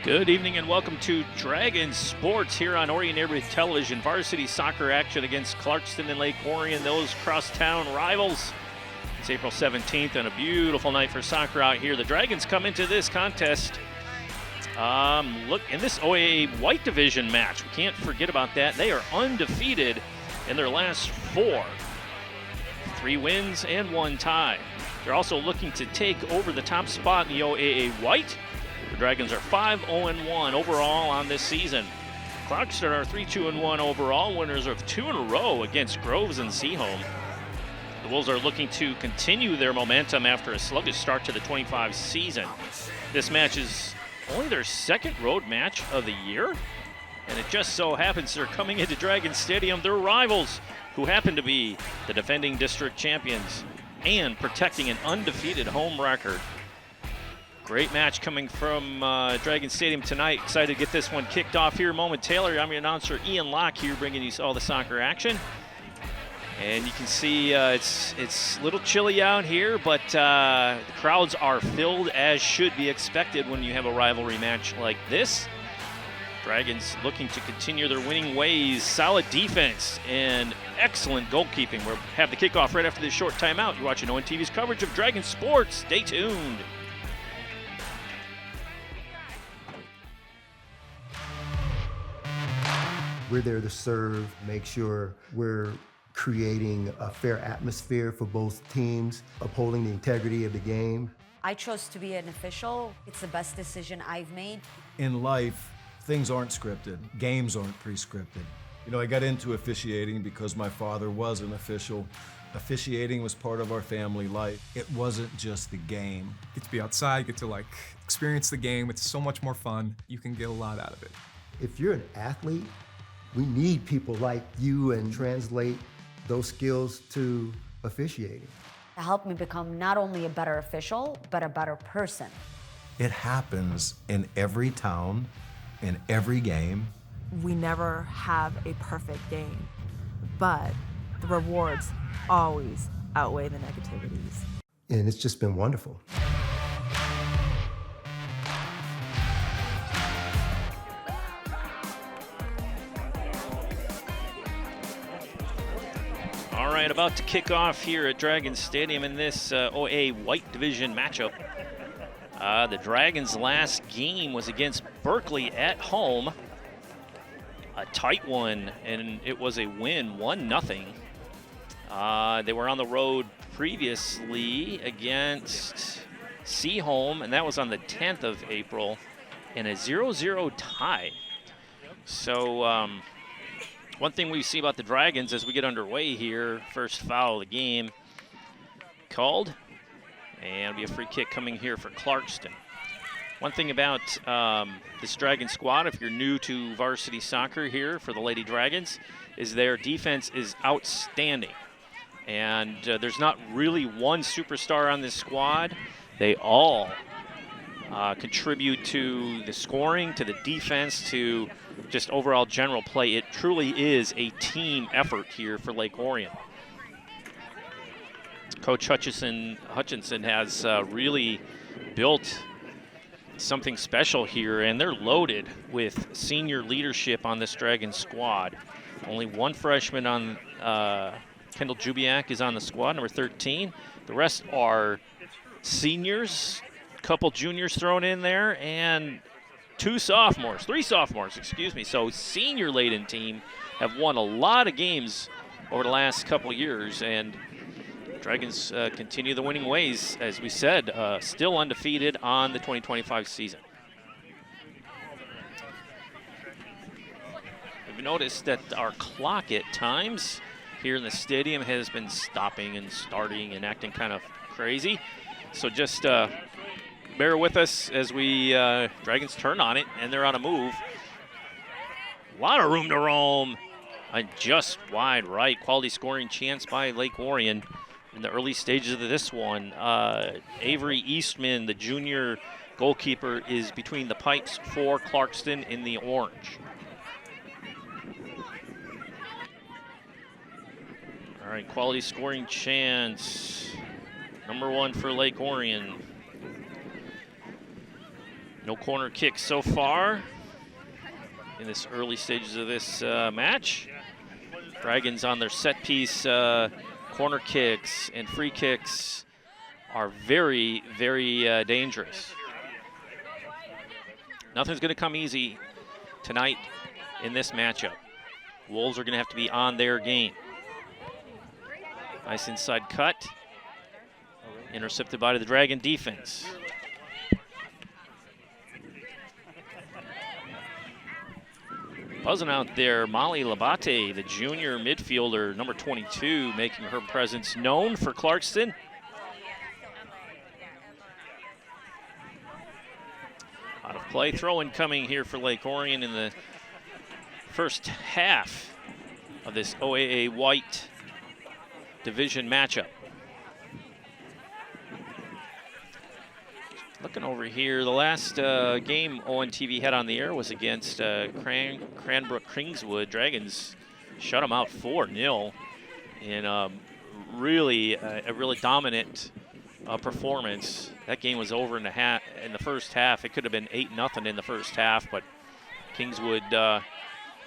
Good evening and welcome to Dragon Sports here on Orion Neighborhood Television. Varsity soccer action against Clarkston and Lake Orion, those crosstown rivals. It's April 17th and a beautiful night for soccer out here. The Dragons come into this contest. Look, in this OAA White Division match, we can't forget about that. They are undefeated in their last four. 3 wins and 1 tie. They're also looking to take over the top spot in the OAA White. The Dragons are 5-0-1 overall on this season. Clarkston are 3-2-1 overall, winners of 2 in a row against Groves and Seaholm. The Wolves are looking to continue their momentum after a sluggish start to the 25 season. This match is only their second road match of the year, and it just so happens they're coming into Dragon Stadium. Their rivals, who happen to be the defending district champions and protecting an undefeated home record. Great match coming from Dragon Stadium tonight. Excited to get this one kicked off here momentarily. I'm your announcer, Ian Locke, here bringing you all the soccer action. And you can see it's a little chilly out here, but the crowds are filled as should be expected when you have a rivalry match like this. Dragons looking to continue their winning ways, solid defense, and excellent goalkeeping. We'll have the kickoff right after this short timeout. You're watching ONTV's coverage of Dragon Sports. Stay tuned. We're there to serve, make sure we're creating a fair atmosphere for both teams, upholding the integrity of the game. I chose to be an official. It's the best decision I've made. In life, things aren't scripted. Games aren't pre-scripted. You know, I got into officiating because my father was an official. Officiating was part of our family life. It wasn't just the game. Get to be outside, get to experience the game. It's so much more fun. You can get a lot out of it. If you're an athlete, we need people like you and translate those skills to officiating. It helped me become not only a better official, but a better person. It happens in every town, in every game. We never have a perfect game, but the rewards always outweigh the negativities. And it's just been wonderful. All right, about to kick off here at Dragon Stadium in this OAA White Division matchup. The Dragons' last game was against Berkley at home. A tight one, and it was a win, 1-0. They were on the road previously against Seaholm, and that was on the 10th of April, in a 0-0 tie. So, one thing we see about the Dragons as we get underway here, first foul of the game called, and it'll be a free kick coming here for Clarkston. One thing about this Dragon squad, if you're new to varsity soccer here for the Lady Dragons, is their defense is outstanding. And there's not really one superstar on this squad. They all contribute to the scoring, to the defense, to just overall general play. It truly is a team effort here for Lake Orion. Coach Hutchinson has really built something special here, and they're loaded with senior leadership on this Dragon squad. Only one freshman on Kendall Jubiak is on the squad, number 13. The rest are seniors, a couple juniors thrown in there, and three sophomores, excuse me. So senior-laden team have won a lot of games over the last couple years, and Dragons continue the winning ways, as we said, still undefeated on the 2025 season. We've noticed that our clock at times here in the stadium has been stopping and starting and acting kind of crazy. So just bear with us as we Dragons turn on it, and they're on a move. A lot of room to roam. And just wide right. Quality scoring chance by Lake Orion in the early stages of this one. Avery Eastman, the junior goalkeeper, is between the pipes for Clarkston in the orange. All right, quality scoring chance. Number 1 for Lake Orion. No corner kicks so far in this early stages of this match. Dragons on their set piece corner kicks and free kicks are very, very dangerous. Nothing's going to come easy tonight in this matchup. Wolves are going to have to be on their game. Nice inside cut. Intercepted by the Dragon defense. Buzzing out there, Molly Labate, the junior midfielder, number 22, making her presence known for Clarkston. Out of play, throw-in coming here for Lake Orion in the first half of this OAA White Division matchup. Looking over here, the last game ONTV had on the air was against Cranbrook Kingswood. Dragons shut them out 4-0 in a really dominant performance. That game was over in the first half. It could have been 8-0 in the first half, but Kingswood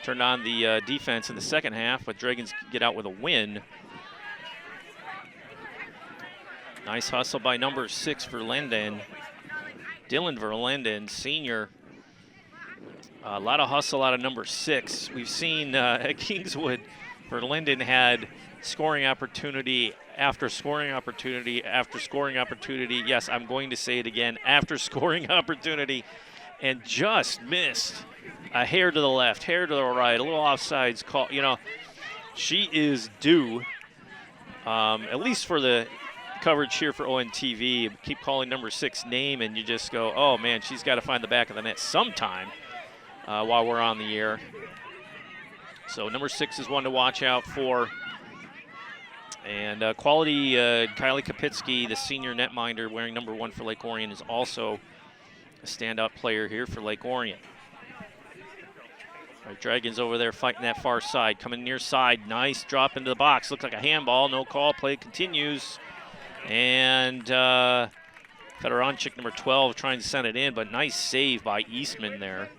turned on the defense in the second half, but Dragons get out with a win. Nice hustle by number 6 for Linden. Dylan Verlinden, senior. A lot of hustle out of number 6. We've seen at Kingswood, Verlinden had scoring opportunity after scoring opportunity after scoring opportunity. Yes, I'm going to say it again, after scoring opportunity, and just missed a hair to the left, hair to the right, a little offsides call. You know, she is due, at least for the coverage here for ONTV. Keep calling number 6 name and you just go, oh man, she's got to find the back of the net sometime while we're on the air. So number 6 is one to watch out for. And quality Kylie Kapitsky, the senior netminder wearing number 1 for Lake Orion, is also a standout player here for Lake Orion. All right, Dragons over there fighting that far side, coming near side. Nice drop into the box. Looks like a handball. No call. Play continues. And Fedoranchik, number 12, trying to send it in, but nice save by Eastman there.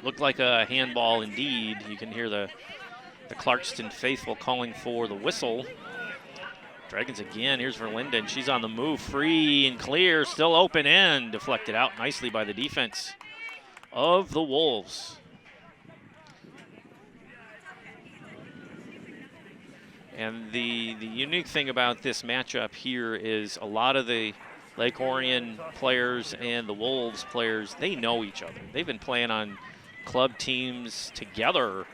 Looked like a handball indeed. You can hear the Clarkston faithful calling for the whistle. Dragons again. Here's Verlinden. She's on the move. Free and clear. Still open end. Deflected out nicely by the defense of the Wolves. And the unique thing about this matchup here is a lot of the Lake Orion players and the Wolves players, they know each other. They've been playing on club teams together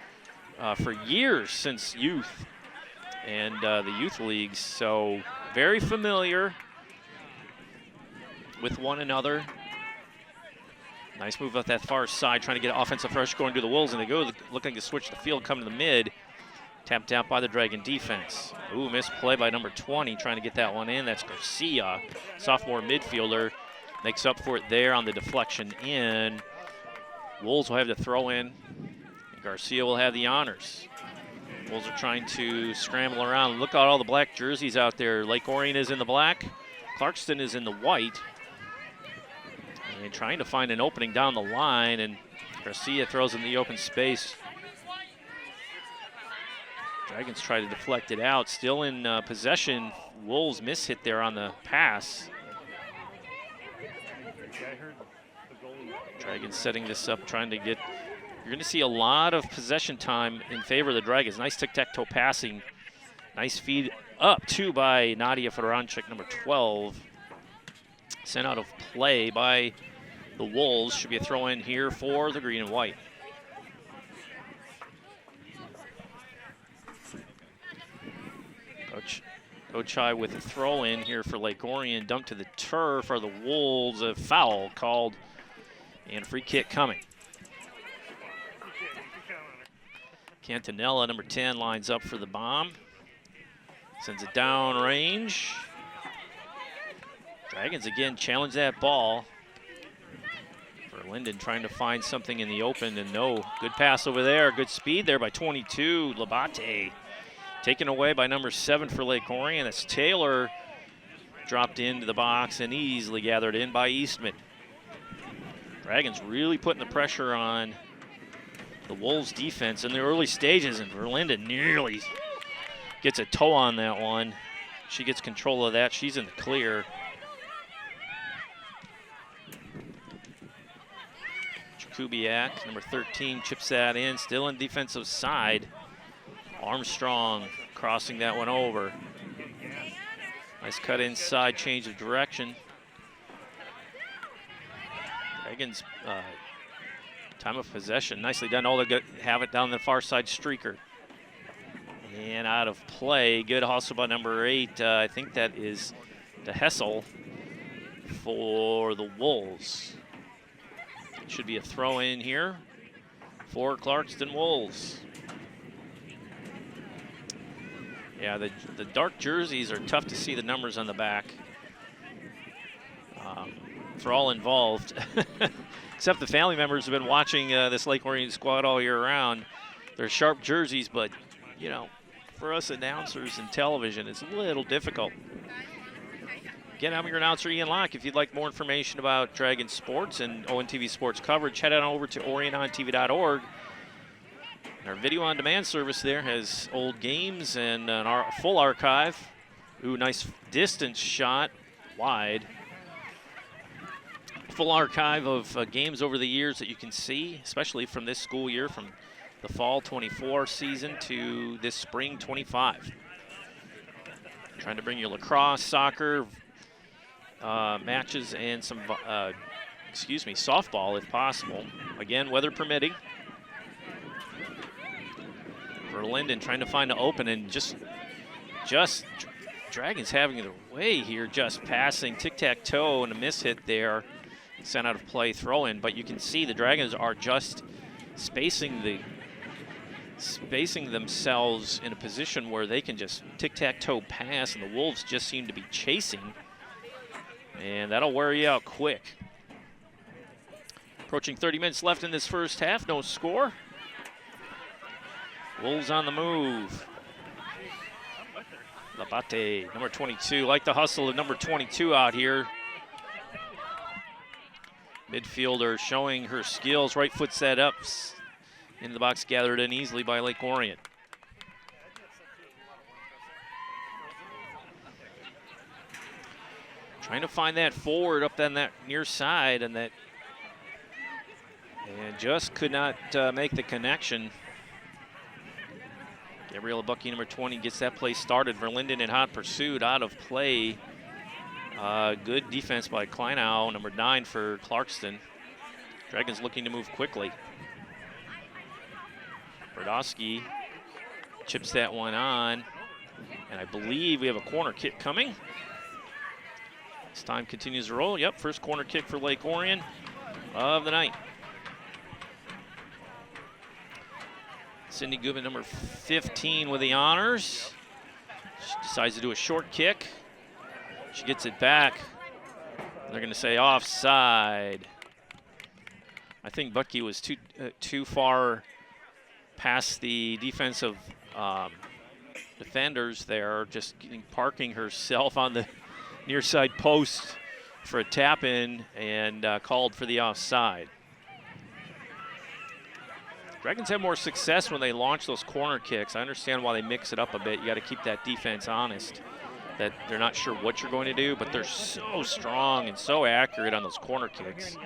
for years, since youth and the youth leagues. So very familiar with one another. Nice move up that far side, trying to get offensive rush going to the Wolves, and they go looking to switch the field, come to the mid. Tapped out by the Dragon defense. Ooh, missed play by number 20, trying to get that one in. That's Garcia, sophomore midfielder. Makes up for it there on the deflection in. Wolves will have to throw in. Garcia will have the honors. Wolves are trying to scramble around. Look at all the black jerseys out there. Lake Orion is in the black. Clarkston is in the white. And trying to find an opening down the line, and Garcia throws in the open space. Dragons try to deflect it out. Still in possession. Wolves miss hit there on the pass. Dragons setting this up, trying to get. You're going to see a lot of possession time in favor of the Dragons. Nice tic-tac-toe passing. Nice feed up, too, by Nadia Fedoranchik, number 12. Sent out of play by the Wolves. Should be a throw in here for the green and white. Ochai with a throw in here for Lake Orion. Dumped to the turf for the Wolves. A foul called and free kick coming. Cantanella, number 10, lines up for the bomb. Sends it down range. Dragons again challenge that ball. Verlinden trying to find something in the open, and no. Good pass over there. Good speed there by 22. Labate. Taken away by number 7 for Lake Orion. That's Taylor. Dropped into the box and easily gathered in by Eastman. Dragons really putting the pressure on the Wolves defense in the early stages, and Verlinden nearly gets a toe on that one. She gets control of that. She's in the clear. Kubiak, number 13, chips that in, still in defensive side. Armstrong crossing that one over. Nice cut inside, change of direction. Dragons, time of possession, nicely done. Oh, they have it down the far side streaker. And out of play, good hustle by number 8. I think that is the Hessel for the Wolves. Should be a throw in here for Clarkston Wolves. Yeah, the dark jerseys are tough to see the numbers on the back for all involved. Except the family members have been watching this Lake Orion squad all year round. They're sharp jerseys, but, you know, for us announcers and television, it's a little difficult. Again, I'm your announcer, Ian Locke. If you'd like more information about Dragon sports and ONTV sports coverage, head on over to orionontv.org. Our video on demand service there has old games and an full archive. Ooh, nice distance shot, wide. Full archive of games over the years that you can see, especially from this school year, from the fall 24 season to this spring 25. Trying to bring you lacrosse, soccer, matches and some, softball if possible. Again, weather permitting. Verlinden trying to find an open, and just Dragons having their way here, just passing tic-tac-toe and a miss hit there. Sent out of play, throw in, but you can see the Dragons are just spacing themselves in a position where they can just tic-tac-toe pass, and the Wolves just seem to be chasing. And that'll wear you out quick. Approaching 30 minutes left in this first half, no score. Wolves on the move. Labate, number 22, like the hustle of number 22 out here. Midfielder showing her skills, right foot set up. In the box, gathered in easily by Lake Orion. Trying to find that forward up on that near side, and just could not make the connection. Gabriella Bucky, number 20, gets that play started. Verlinden in hot pursuit, out of play. Good defense by Kleinau, number 9 for Clarkston. Dragons looking to move quickly. Brodowski chips that one on, and I believe we have a corner kick coming. This time continues to roll. Yep, first corner kick for Lake Orion of the night. Cindy Goodman, number 15, with the honors. She decides to do a short kick. She gets it back. They're going to say offside. I think Bucky was too far past the defensive defenders there, just parking herself on the near side post for a tap in, and called for the offside. Dragons have more success when they launch those corner kicks. I understand why they mix it up a bit. You got to keep that defense honest, that they're not sure what you're going to do, but they're so strong and so accurate on those corner kicks.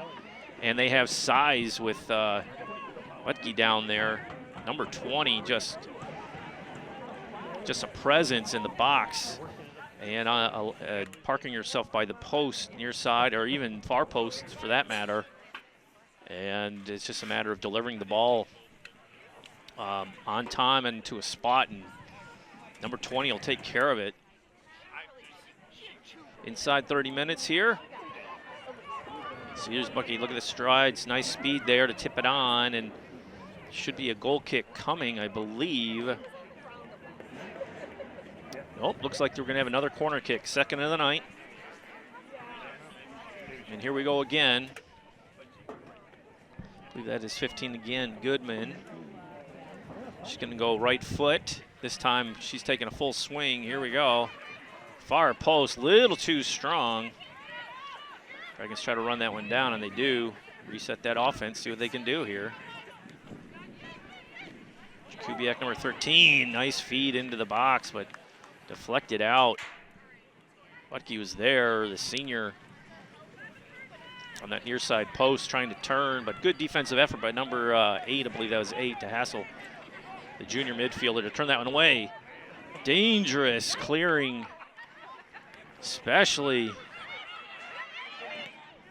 And they have size with Wetke down there. Number 20, just a presence in the box. And parking yourself by the post, near side, or even far post for that matter. And it's just a matter of delivering the ball on time and to a spot, and number 20 will take care of it. Inside 30 minutes here. So here's Bucky, look at the strides, nice speed there to tip it on, and should be a goal kick coming, I believe. Nope, looks like we're gonna have another corner kick, second of the night. And here we go again. I believe that is 15 again, Goodman. She's gonna go right foot. This time she's taking a full swing, here we go. Far post, little too strong. Dragons try to run that one down, and they do. reset that offense, see what they can do here. Kubiak, number 13, nice feed into the box, but deflected out. Butke was there, the senior on that near side post trying to turn, but good defensive effort by number 8, I believe that was 8, to hassle the junior midfielder to turn that one away. Dangerous clearing, especially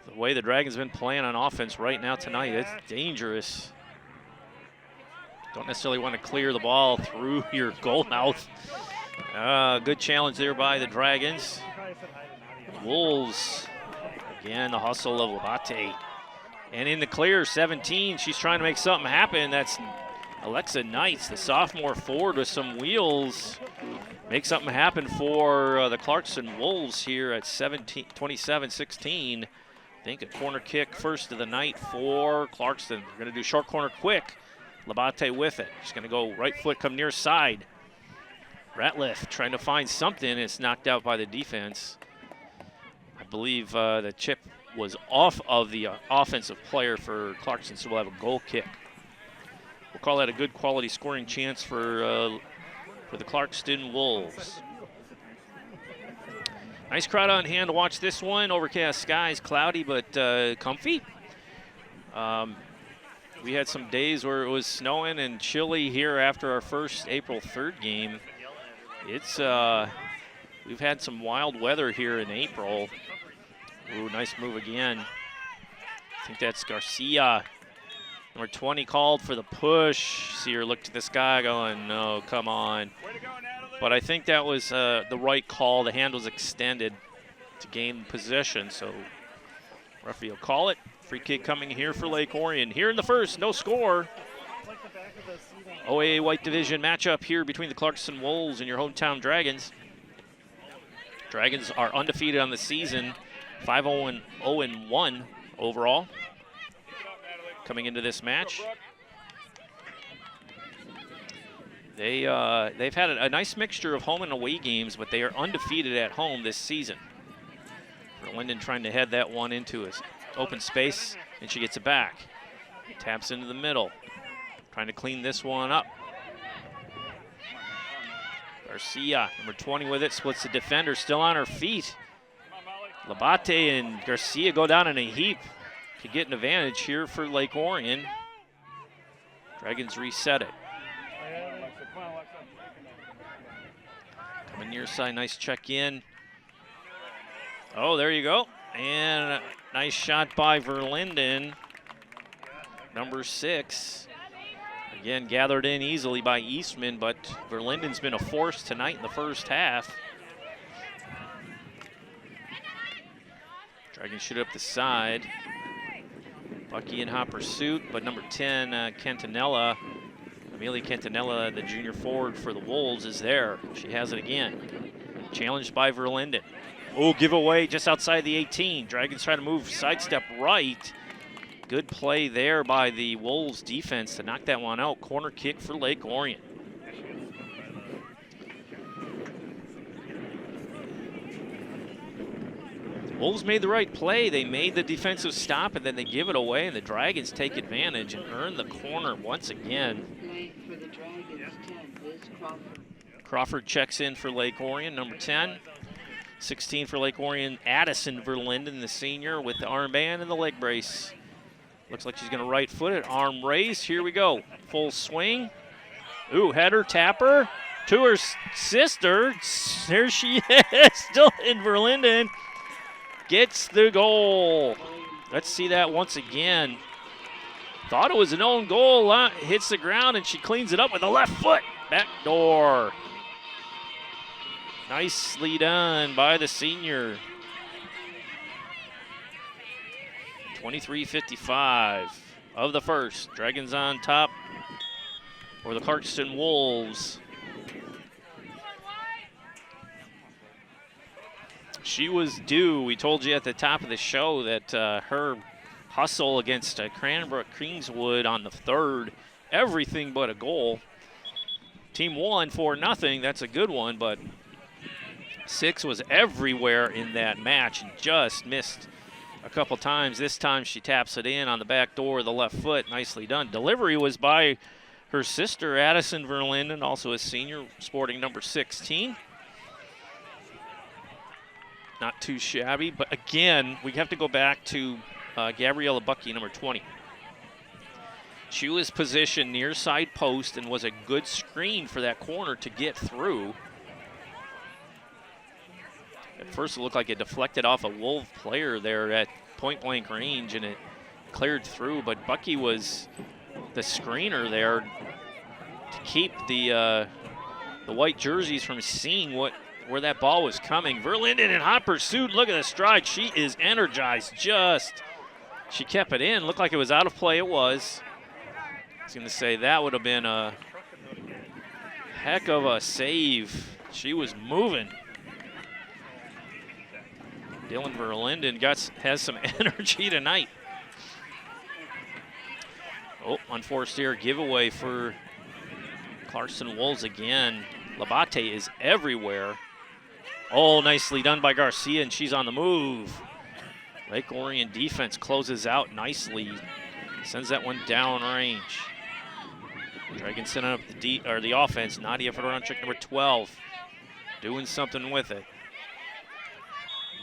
the way the Dragons have been playing on offense right now tonight. It's dangerous. Don't necessarily want to clear the ball through your goal mouth. Good challenge there by the Dragons. Wolves, again, the hustle of Labate. And in the clear, 17, she's trying to make something happen. That's Alexa Knights, the sophomore forward with some wheels. Make something happen for the Clarkston Wolves here at 27-16. I think a corner kick first of the night for Clarkston. We're going to do short corner quick. Labate with it. She's going to go right foot, come near side. Ratliff trying to find something. It's knocked out by the defense. I believe the chip was off of the offensive player for Clarkston, so we'll have a goal kick. We'll call that a good quality scoring chance for the Clarkston Wolves. Nice crowd on hand to watch this one. Overcast skies, cloudy but comfy. We had some days where it was snowing and chilly here after our first April 3rd game. It's we've had some wild weather here in April. Ooh, nice move again. I think that's Garcia. Number 20 called for the push. See her look to this guy going, no, come on. But I think that was the right call. The hand was extended to gain position, so referee will call it. Free kick coming here for Lake Orion. Here in the first, no score. OAA White Division matchup here between the Clarkston Wolves and your hometown Dragons. Dragons are undefeated on the season, 5-0-1 overall. Coming into this match, they've had a nice mixture of home and away games, but they are undefeated at home this season. Linden trying to head that one into his open space, and she gets it back. Taps into the middle, trying to clean this one up. Garcia, number 20 with it, splits the defender, still on her feet. Labate and Garcia go down in a heap. Could get an advantage here for Lake Orion. Dragons reset it. Coming near side, nice check in. Oh, there you go. And a nice shot by Verlinden, number 6. Again, gathered in easily by Eastman, but Verlinden's been a force tonight in the first half. Dragons shoot up the side. Bucky in hot pursuit, but number 10, Cantanella, Amelia Cantanella, the junior forward for the Wolves, is there. She has it again. Challenged by Verlinden. Oh, giveaway just outside the 18. Dragons try to move sidestep right. Good play there by the Wolves defense to knock that one out. Corner kick for Lake Orion. Wolves made the right play. They made the defensive stop, and then they give it away, and the Dragons take advantage and earn the corner once again. Crawford checks in for Lake Orion, number 10. 16 for Lake Orion, Addison Verlinden, the senior, with the armband and the leg brace. Looks like she's going to right foot it. Arm raised. Here we go. Full swing. Ooh, header, tapper to her sister. There she is, still in Verlinden. Gets the goal. Let's see that once again. Thought it was an own goal. Hits the ground, and she cleans it up with the left foot. Back door. Nicely done by the senior. 23:55 of the first. Dragons on top for the Clarkston Wolves. She was due. We told you at the top of the show that her hustle against Cranbrook Kingswood on the 3rd, everything but a goal. Team won 4-0. That's a good one, but 6 was everywhere in that match and just missed a couple times. This time she taps it in on the back door of the left foot. Nicely done. Delivery was by her sister, Addison Verlinden, also a senior, sporting number 16. Not too shabby, but again, we have to go back to Gabriella Bucky, number 20. She was positioned near side post and was a good screen for that corner to get through. At first, it looked like it deflected off a Wolf player there at point-blank range, and it cleared through. But Bucky was the screener there to keep the white jerseys from seeing where that ball was coming. Verlinden in hot pursuit. Look at the stride. She is energized. She kept it in. Looked like it was out of play. It was. I was going to say that would have been a heck of a save. She was moving. Dylan Verlinden has some energy tonight. Oh, unforced error giveaway for Clarkston Wolves again. Labate is everywhere. Oh, nicely done by Garcia, and she's on the move. Lake Orion defense closes out nicely. Sends that one down range. Dragons sending up the offense. Nadia Fedoranchuk, number 12, doing something with it.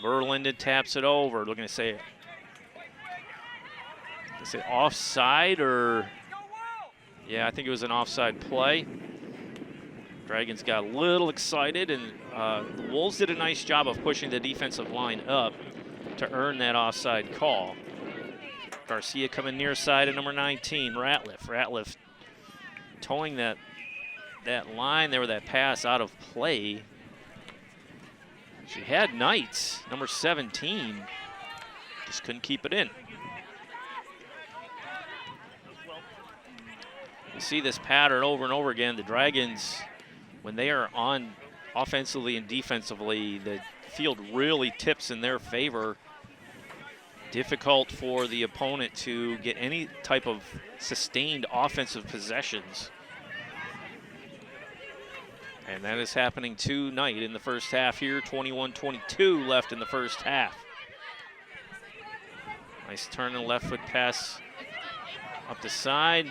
Verlinden taps it over. Looking to say offside or, yeah, I think it was an offside play. Dragons got a little excited, and the Wolves did a nice job of pushing the defensive line up to earn that offside call. Garcia coming near side at number 19, Ratliff. Ratliff towing that line there with that pass out of play. She had Knights, number 17, just couldn't keep it in. You see this pattern over and over again. The Dragons, when they are on offensively and defensively, the field really tips in their favor. Difficult for the opponent to get any type of sustained offensive possessions. And that is happening tonight in the first half here. 21-22 left in the first half. Nice turn and left foot pass up the side.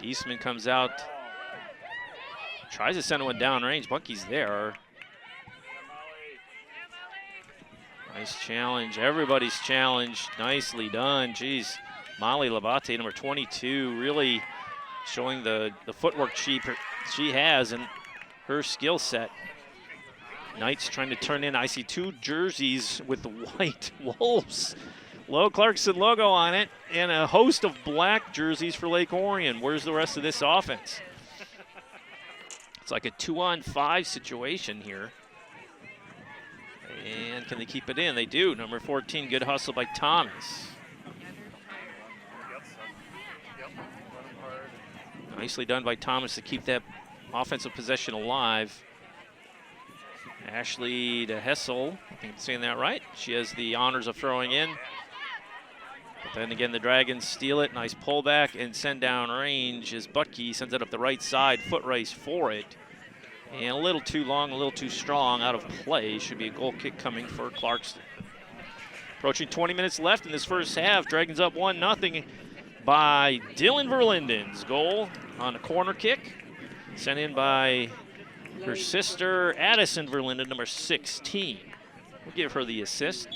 Eastman comes out, tries to send one down range. Bucky's there. Nice challenge. Everybody's challenged. Nicely done. Geez, Molly Labate, number 22, really showing the footwork she has and her skill set. Knights trying to turn in. I see two jerseys with the white Wolves Clarkston logo on it, and a host of black jerseys for Lake Orion. Where's the rest of this offense? It's like a 2-on-5 situation here. And can they keep it in? They do. Number 14, good hustle by Thomas. Nicely done by Thomas to keep that offensive possession alive. Ashley DeHessel, I think I'm saying that right. She has the honors of throwing in. But then again, the Dragons steal it. Nice pullback and send down range as Bucky sends it up the right side. Foot race for it. And a little too long, a little too strong, out of play. Should be a goal kick coming for Clarkston. Approaching 20 minutes left in this first half. Dragons up 1-0 by Dylan Verlinden's goal on a corner kick. Sent in by her sister, Addison Verlinden, number 16. We'll give her the assist.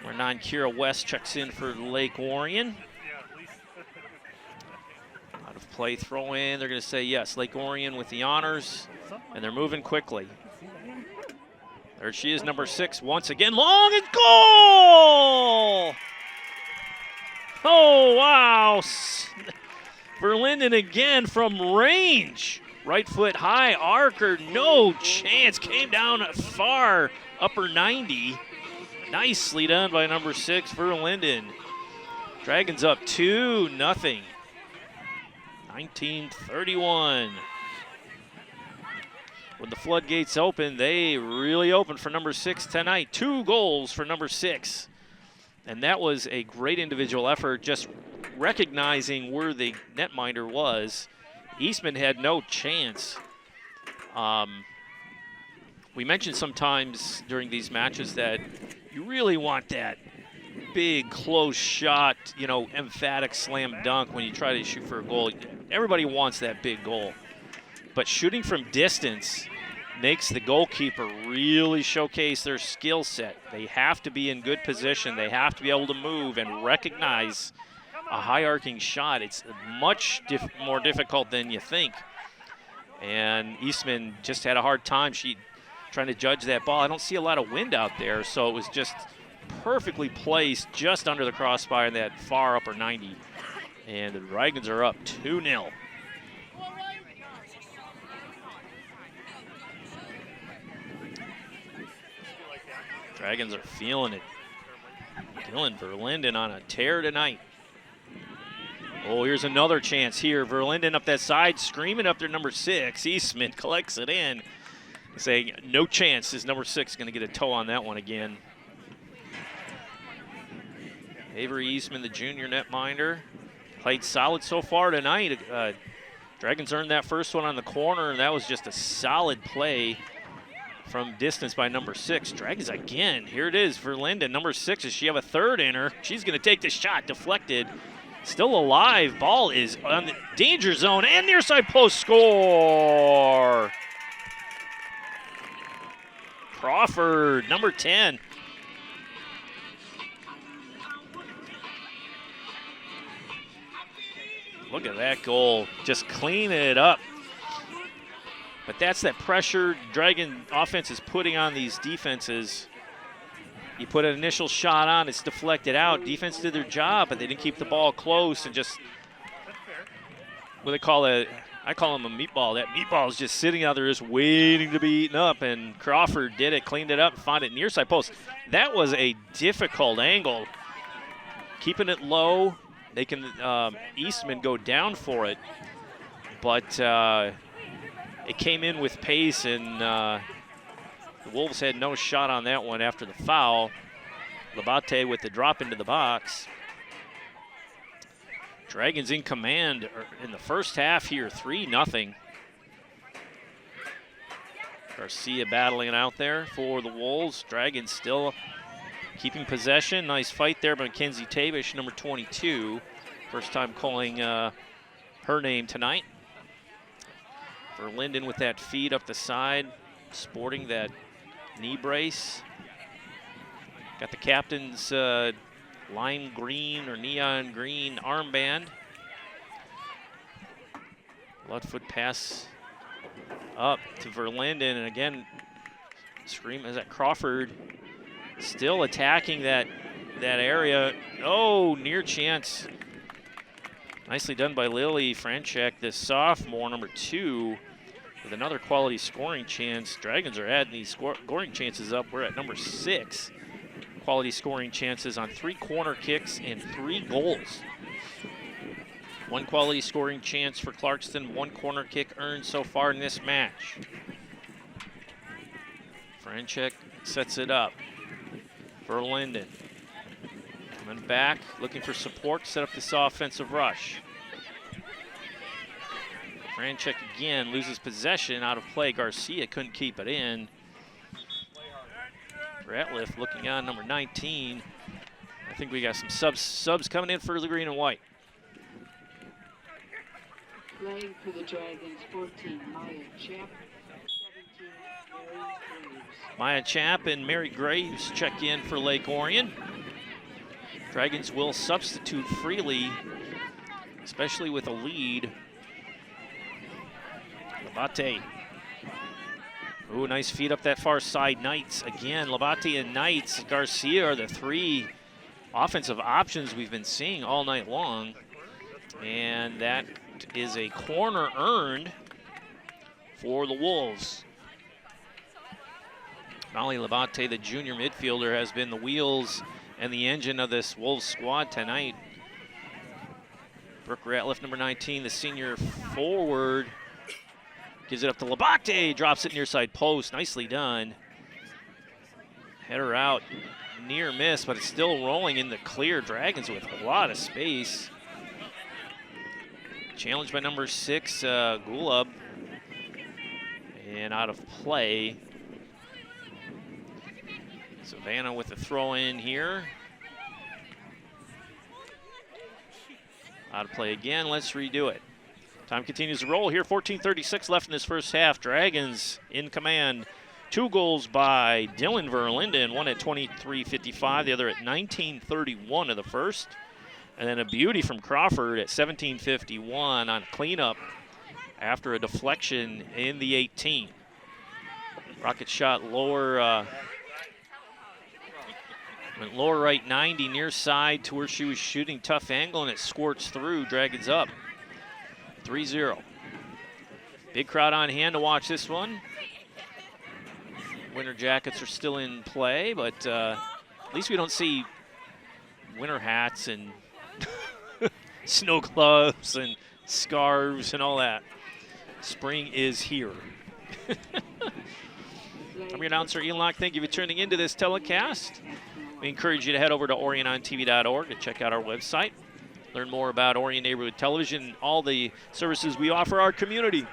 Number 9, Kira West checks in for Lake Orion. Out of play, throw in. They're going to say yes. Lake Orion with the honors, and they're moving quickly. There she is, number 6, once again. Long and goal! Oh, wow. Verlinden again from range. Right foot high, archer, no chance. Came down far, upper 90. Nicely done by number 6, Verlinden. Dragons up 2-0. 1931. When the floodgates open, they really open for number 6 tonight. 2 goals for number 6. And that was a great individual effort, just recognizing where the netminder was. Eastman had no chance. We mentioned sometimes during these matches that you really want that big, close shot, you know, emphatic slam dunk when you try to shoot for a goal. Everybody wants that big goal. But shooting from distance makes the goalkeeper really showcase their skill set. They have to be in good position. They have to be able to move and recognize a high arcing shot. It's much more difficult than you think. And Eastman just had a hard time trying to judge that ball. I don't see a lot of wind out there, so it was just perfectly placed just under the crossbar in that far upper 90. And the Dragons are up 2-0. Dragons are feeling it. Dylan Verlinden on a tear tonight. Oh, here's another chance here. Verlinden up that side, screaming up their number 6. Eastman collects it in, saying no chance. His number 6 is going to get a toe on that one again. Avery Eastman, the junior netminder, played solid so far tonight. Dragons earned that first one on the corner, and that was just a solid play from distance by number 6. Dragons again. Here it is, Verlinden, number 6. Does she have a third in her? She's going to take the shot, deflected. Still alive. Ball is on the danger zone and near side post. Score! Crawford, number 10. Look at that goal. Just clean it up. But that's that pressure Dragon offense is putting on these defenses. You put an initial shot on, it's deflected out. Defense did their job, but they didn't keep the ball close and just what they call I call him a meatball. That meatball is just sitting out there just waiting to be eaten up, and Crawford did it, cleaned it up, found it near side post. That was a difficult angle. Keeping it low, they can Eastman go down for it, but it came in with pace, and the Wolves had no shot on that one after the foul. Labate with the drop into the box. Dragons in command in the first half here, 3-0. Garcia battling it out there for the Wolves. Dragons still keeping possession. Nice fight there by Mackenzie Tabish, number 22. First time calling her name tonight. Verlinden with that feed up the side, sporting that knee brace. Got the captain's lime green or neon green armband. Bloodfoot pass up to Verlinden, and again, scream is that Crawford still attacking that area. Oh, near chance. Nicely done by Lily Franchek, this sophomore, number 2, with another quality scoring chance. Dragons are adding these scoring chances up. We're at number 6. Quality scoring chances on 3 corner kicks and 3 goals. 1 quality scoring chance for Clarkston, 1 corner kick earned so far in this match. Franchek sets it up. Verlinden coming back, looking for support, set up this offensive rush. Franchek again loses possession, out of play. Garcia couldn't keep it in. Ratliff looking on, number 19. I think we got some subs coming in for the green and white. Playing for the Dragons, 14, Maya Chap, 17, Mary Graves. Maya Chap and Mary Graves check in for Lake Orion. Dragons will substitute freely, especially with a lead. Labate. Ooh, nice feed up that far side. Knights again. Labate and Knights. Garcia are the 3 offensive options we've been seeing all night long. And that is a corner earned for the Wolves. Molly Labate, the junior midfielder, has been the wheels and the engine of this Wolves squad tonight. Brooke Ratliff, number 19, the senior forward, gives it up to Labate, drops it near side post. Nicely done. Header out, near miss, but it's still rolling in the clear. Dragons with a lot of space. Challenged by number 6, Gulab, and out of play. Savannah with the throw in here. Out of play again. Let's redo it. Time continues to roll here. 14:36 left in this first half. Dragons in command. 2 goals by Dylan Verlinden, one at 23:55, the other at 19:31 of the first. And then a beauty from Crawford at 17:51 on cleanup after a deflection in the 18. Rocket shot lower, went lower right 90, near side to where she was shooting, tough angle, and it squirts through. Dragons up 3-0. Big crowd on hand to watch this one. Winter jackets are still in play, but at least we don't see winter hats and snow gloves and scarves and all that. Spring is here. I'm your announcer, Ian Locke. Thank you for tuning into this telecast. We encourage you to head over to orionontv.org to check out our website. Learn more about Orion Neighborhood Television and all the services we offer our community.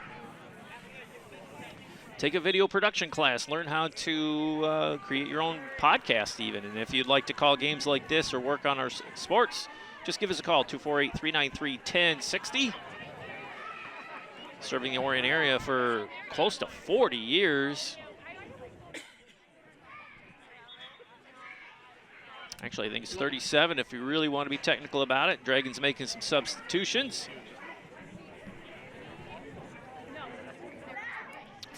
Take a video production class. Learn how to create your own podcast even. And if you'd like to call games like this or work on our sports, just give us a call, 248-393-1060. Serving the Orion area for close to 40 years. Actually, I think it's 37 if you really want to be technical about it. Dragons making some substitutions.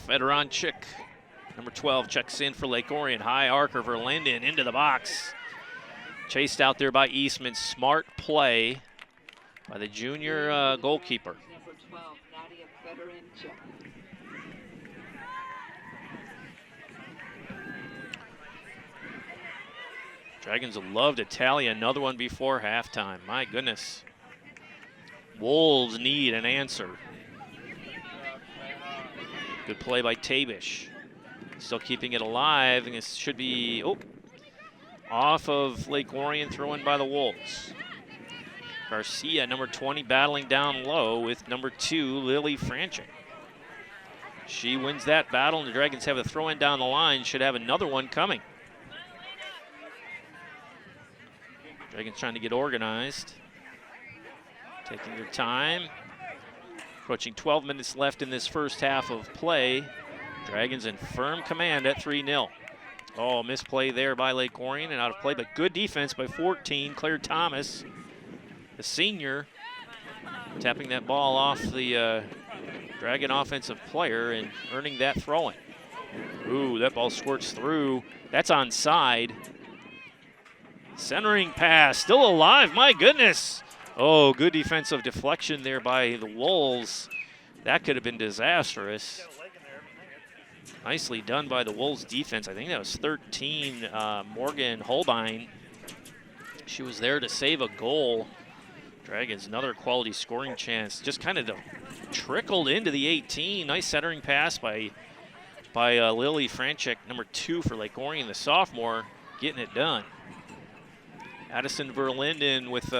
Federonchik, number 12, checks in for Lake Orion. High arcer for Verlinden into the box. Chased out there by Eastman. Smart play by the junior goalkeeper. Number 12, Nadia Federonchik. Dragons would love to tally another one before halftime. My goodness. Wolves need an answer. Good play by Tabish. Still keeping it alive, and this should be off of Lake Orion, thrown by the Wolves. Garcia, number 20, battling down low with number 2, Lily Franchik. She wins that battle, and the Dragons have a throw-in down the line. Should have another one coming. Dragons trying to get organized. Taking their time. Approaching 12 minutes left in this first half of play. Dragons in firm command at 3-0. Oh, misplay there by Lake Orion and out of play, but good defense by 14. Claire Thomas, the senior, tapping that ball off the Dragon offensive player and earning that throw-in. Ooh, that ball squirts through. That's onside. Centering pass, still alive, my goodness. Oh, good defensive deflection there by the Wolves. That could have been disastrous. Nicely done by the Wolves defense. I think that was 13, Morgan Holbein. She was there to save a goal. Dragons, another quality scoring chance. Just kind of trickled into the 18. Nice centering pass by Lily Franchik, number 2 for Lake Orion, the sophomore, getting it done. Addison Verlinden with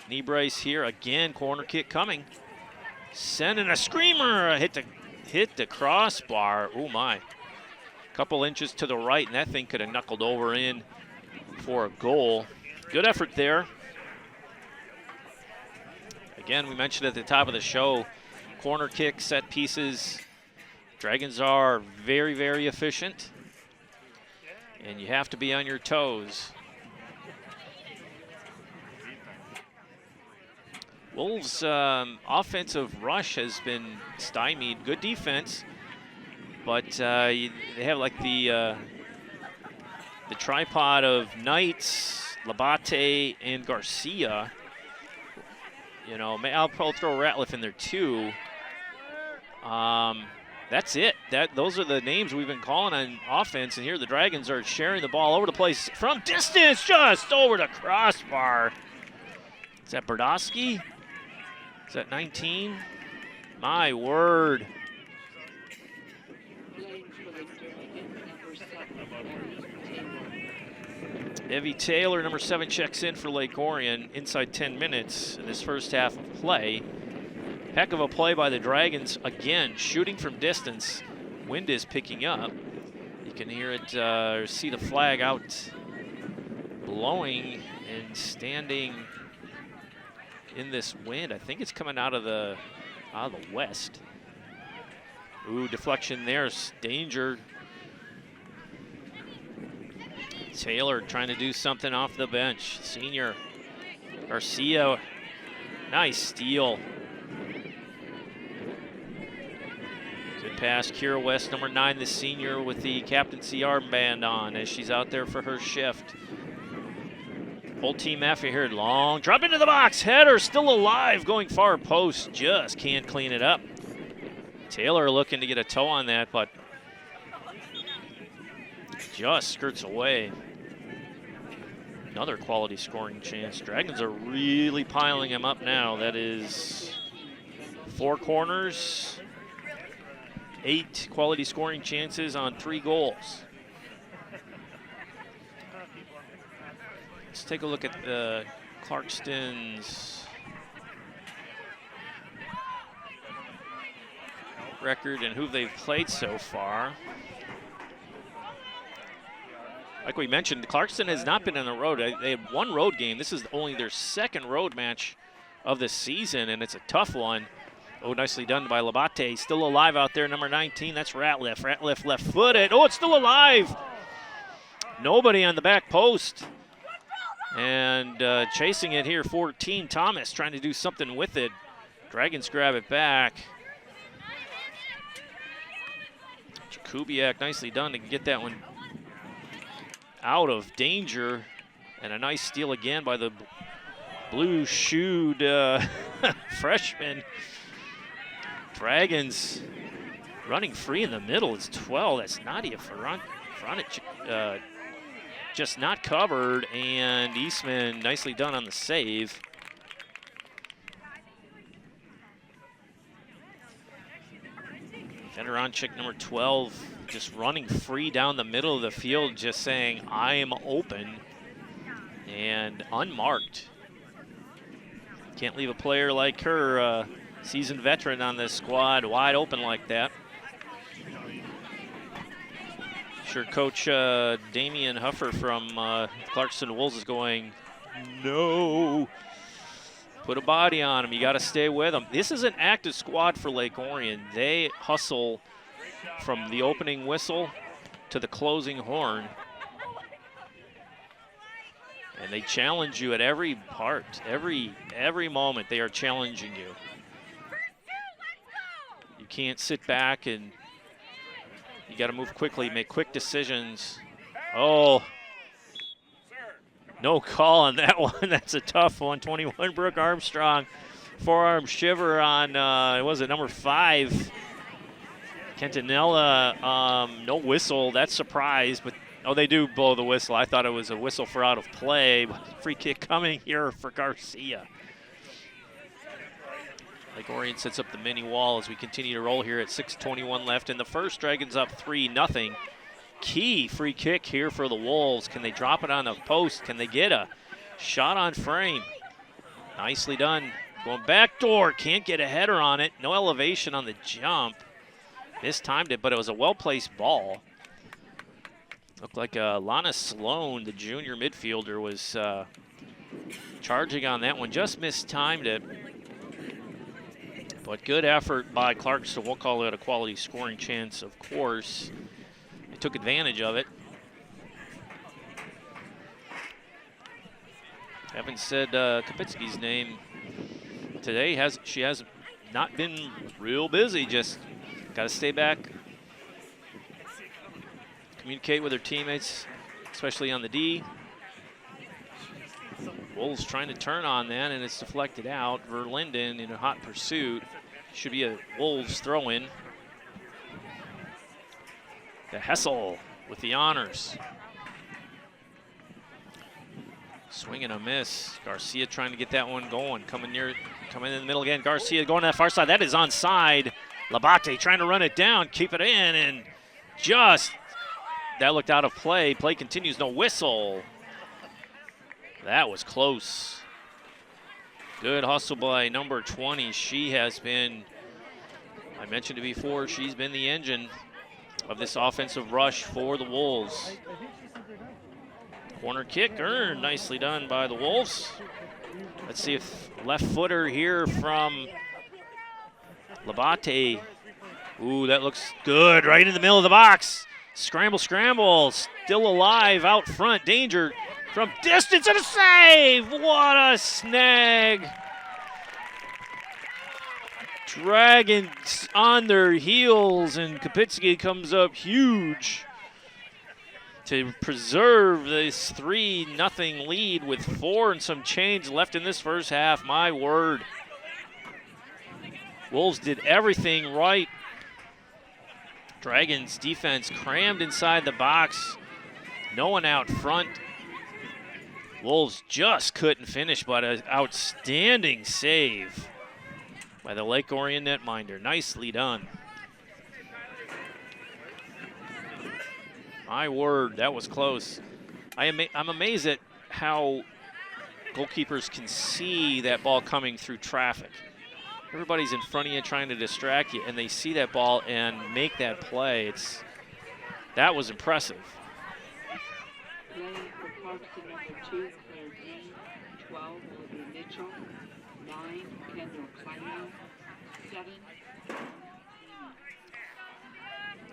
knee brace here. Again, corner kick coming. Sending a screamer. Hit the crossbar. Oh my. Couple inches to the right, and that thing could have knuckled over in for a goal. Good effort there. Again, we mentioned at the top of the show, corner kick, set pieces. Dragons are very, very efficient, and you have to be on your toes. Wolves' offensive rush has been stymied. Good defense, but they have like the tripod of Knights, Labate, and Garcia. You know, I'll probably throw Ratliff in there too. That's it. Those are the names we've been calling on offense, and here the Dragons are sharing the ball over the place from distance, just over the crossbar. Is that Berdowski? Is that 19? My word. Evie Taylor, number 7, checks in for Lake Orion inside 10 minutes in this first half of play. Heck of a play by the Dragons. Again, shooting from distance. Wind is picking up. You can hear it, or see the flag out blowing and standing in this wind. I think it's coming out of the west. Ooh, deflection there, danger. Taylor trying to do something off the bench. Senior Garcia, nice steal. Good pass, Kira West, number 9, the senior with the captaincy armband on as she's out there for her shift. Whole team effort here, long drop into the box, header still alive, going far post, just can't clean it up. Taylor looking to get a toe on that, but just skirts away. Another quality scoring chance. Dragons are really piling him up now. That is 4 corners, 8 quality scoring chances on 3 goals. Let's take a look at the Clarkston's record and who they've played so far. Like we mentioned, Clarkston has not been on the road. They had 1 road game. This is only their 2nd road match of the season, and it's a tough one. Oh, nicely done by Labate. Still alive out there, number 19. That's Ratliff. Ratliff left-footed. Oh, it's still alive. Nobody on the back post. And chasing it here, 14. Thomas trying to do something with it. Dragons grab it back. Jakubiak, nicely done to get that one out of danger, and a nice steal again by the blue-shoed freshman. Dragons running free in the middle. It's 12. That's Nadia Fronic, just not covered, and Eastman nicely done on the save. Federonchik, number 12, just running free down the middle of the field, just saying, I am open, and unmarked. Can't leave a player like her, seasoned veteran on this squad, wide open like that. Sure, Coach Damian Huffer from Clarkston Wolves is going, no. Put a body on him. You got to stay with him. This is an active squad for Lake Orion. They hustle from the opening whistle to the closing horn. And they challenge you at every part, every moment they are challenging you. You can't sit back, and you got to move quickly, make quick decisions. Oh. No call on that one. That's a tough one. 21, Brooke Armstrong. Forearm shiver on, was it number 5? Kentanella, no whistle. That's surprise, but, oh, they do blow the whistle. I thought it was a whistle for out of play. Free kick coming here for Garcia. Lake Orion sets up the mini wall as we continue to roll here at 6:21 left in the first. Dragons up 3-0. Key free kick here for the Wolves. Can they drop it on the post? Can they get a shot on frame? Nicely done. Going back door. Can't get a header on it. No elevation on the jump. Mistimed it, but it was a well-placed ball. Looked like Lana Sloan, the junior midfielder, was charging on that one. Just mistimed it. But good effort by Clarkston. We'll call it a quality scoring chance, of course. They took advantage of it. Haven't said Kapitsky's name today. She has not been real busy. Just got to stay back, communicate with her teammates, especially on the D. Wolves trying to turn on that, and it's deflected out. Verlinden in a hot pursuit. Should be a Wolves throw-in. The Hessel with the honors. Swing and a miss. Garcia trying to get that one going. Coming in the middle again. Garcia going to that far side. That is onside. Labate trying to run it down, keep it in, and just, that looked out of play. Play continues, no whistle. That was close. Good hustle by number 20. She has been, I mentioned it before, she's been the engine of this offensive rush for the Wolves. Corner kick earned, nicely done by the Wolves. Let's see if left footer here from Labate. Ooh, that looks good, right in the middle of the box. Scramble, scramble, still alive out front, danger from distance and a save! What a snag! Dragons on their heels, and Kapitsky comes up huge to preserve this 3-0 lead with 4 and some change left in this first half. My word. Wolves did everything right. Dragons defense crammed inside the box. No one out front. Wolves just couldn't finish, but an outstanding save by the Lake Orion netminder. Nicely done. My word, that was close. I'm amazed at how goalkeepers can see that ball coming through traffic. Everybody's in front of you trying to distract you, and they see that ball and make that play. That was impressive. Playing for Clarkston, number 2, Claire Dean. 12, Olivia Mitchell. 9, Kendall Kleiner. 7, Amy.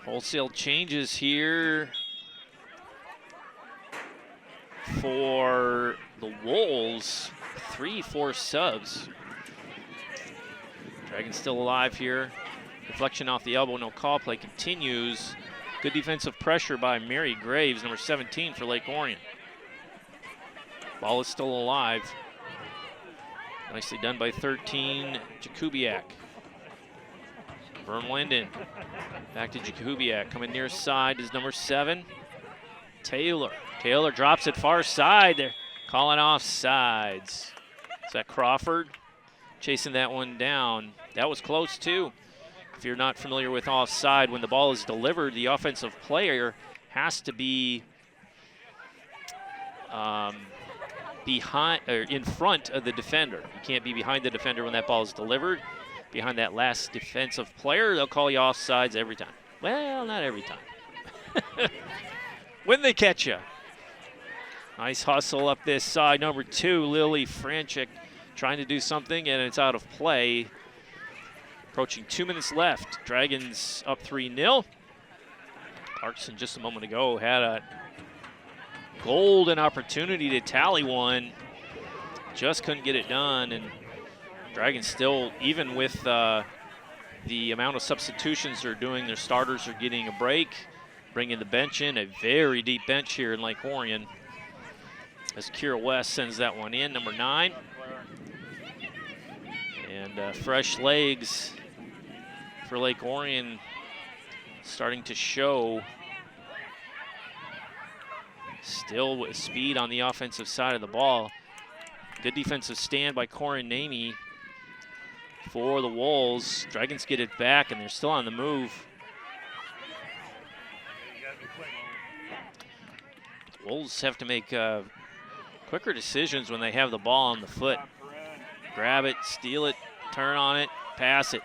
Wholesale changes here for the Wolves. 3-4 subs. Dragons still alive here. Deflection off the elbow, no call. Play continues. Good defensive pressure by Mary Graves, number 17 for Lake Orion. Ball is still alive. Nicely done by 13, Jakubiak. Vermlinden. Back to Jakubiak. Coming near side is number 7, Taylor. Taylor drops it far side. They're calling off sides. Is that Crawford? Chasing that one down. That was close too. If you're not familiar with offside, when the ball is delivered, the offensive player has to be behind or in front of the defender. You can't be behind the defender when that ball is delivered. Behind that last defensive player, they'll call you offsides every time. Well, not every time. When they catch you. Nice hustle up this side. Number 2, Lily Franchik, trying to do something, and it's out of play. Approaching 2 minutes left. Dragons up 3-0. Clarkston just a moment ago had a golden opportunity to tally one. Just couldn't get it done, and Dragons still, even with the amount of substitutions they're doing, their starters are getting a break, bringing the bench in. A very deep bench here in Lake Orion as Kira West sends that one in, number 9. And fresh legs for Lake Orion starting to show. Still with speed on the offensive side of the ball. Good defensive stand by Corin Namey for the Wolves. Dragons get it back, and they're still on the move. Wolves have to make quicker decisions when they have the ball on the foot. Grab it, steal it, turn on it, pass it.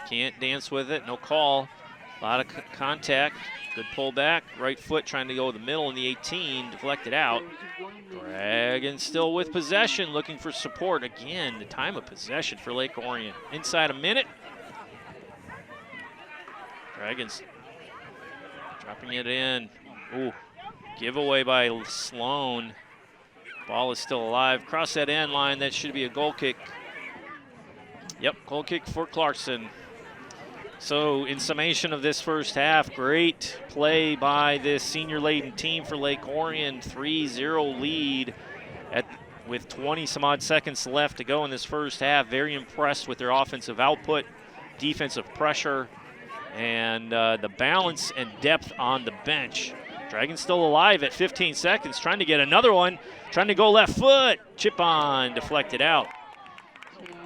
Can't dance with it, no call. A lot of contact, good pull back. Right foot trying to go the middle in the 18, deflected out. Dragons still with possession, looking for support. Again, the time of possession for Lake Orion. Inside a minute. Dragons dropping it in. Ooh, giveaway by Sloan. Ball is still alive. Cross that end line, that should be a goal kick. Yep, goal kick for Clarkston. So in summation of this first half, great play by this senior-laden team for Lake Orion. 3-0 lead with 20 some odd seconds left to go in this first half. Very impressed with their offensive output, defensive pressure, and the balance and depth on the bench. Dragons still alive at 15 seconds, trying to get another one, trying to go left foot. Chip on, deflected out. 10, 9,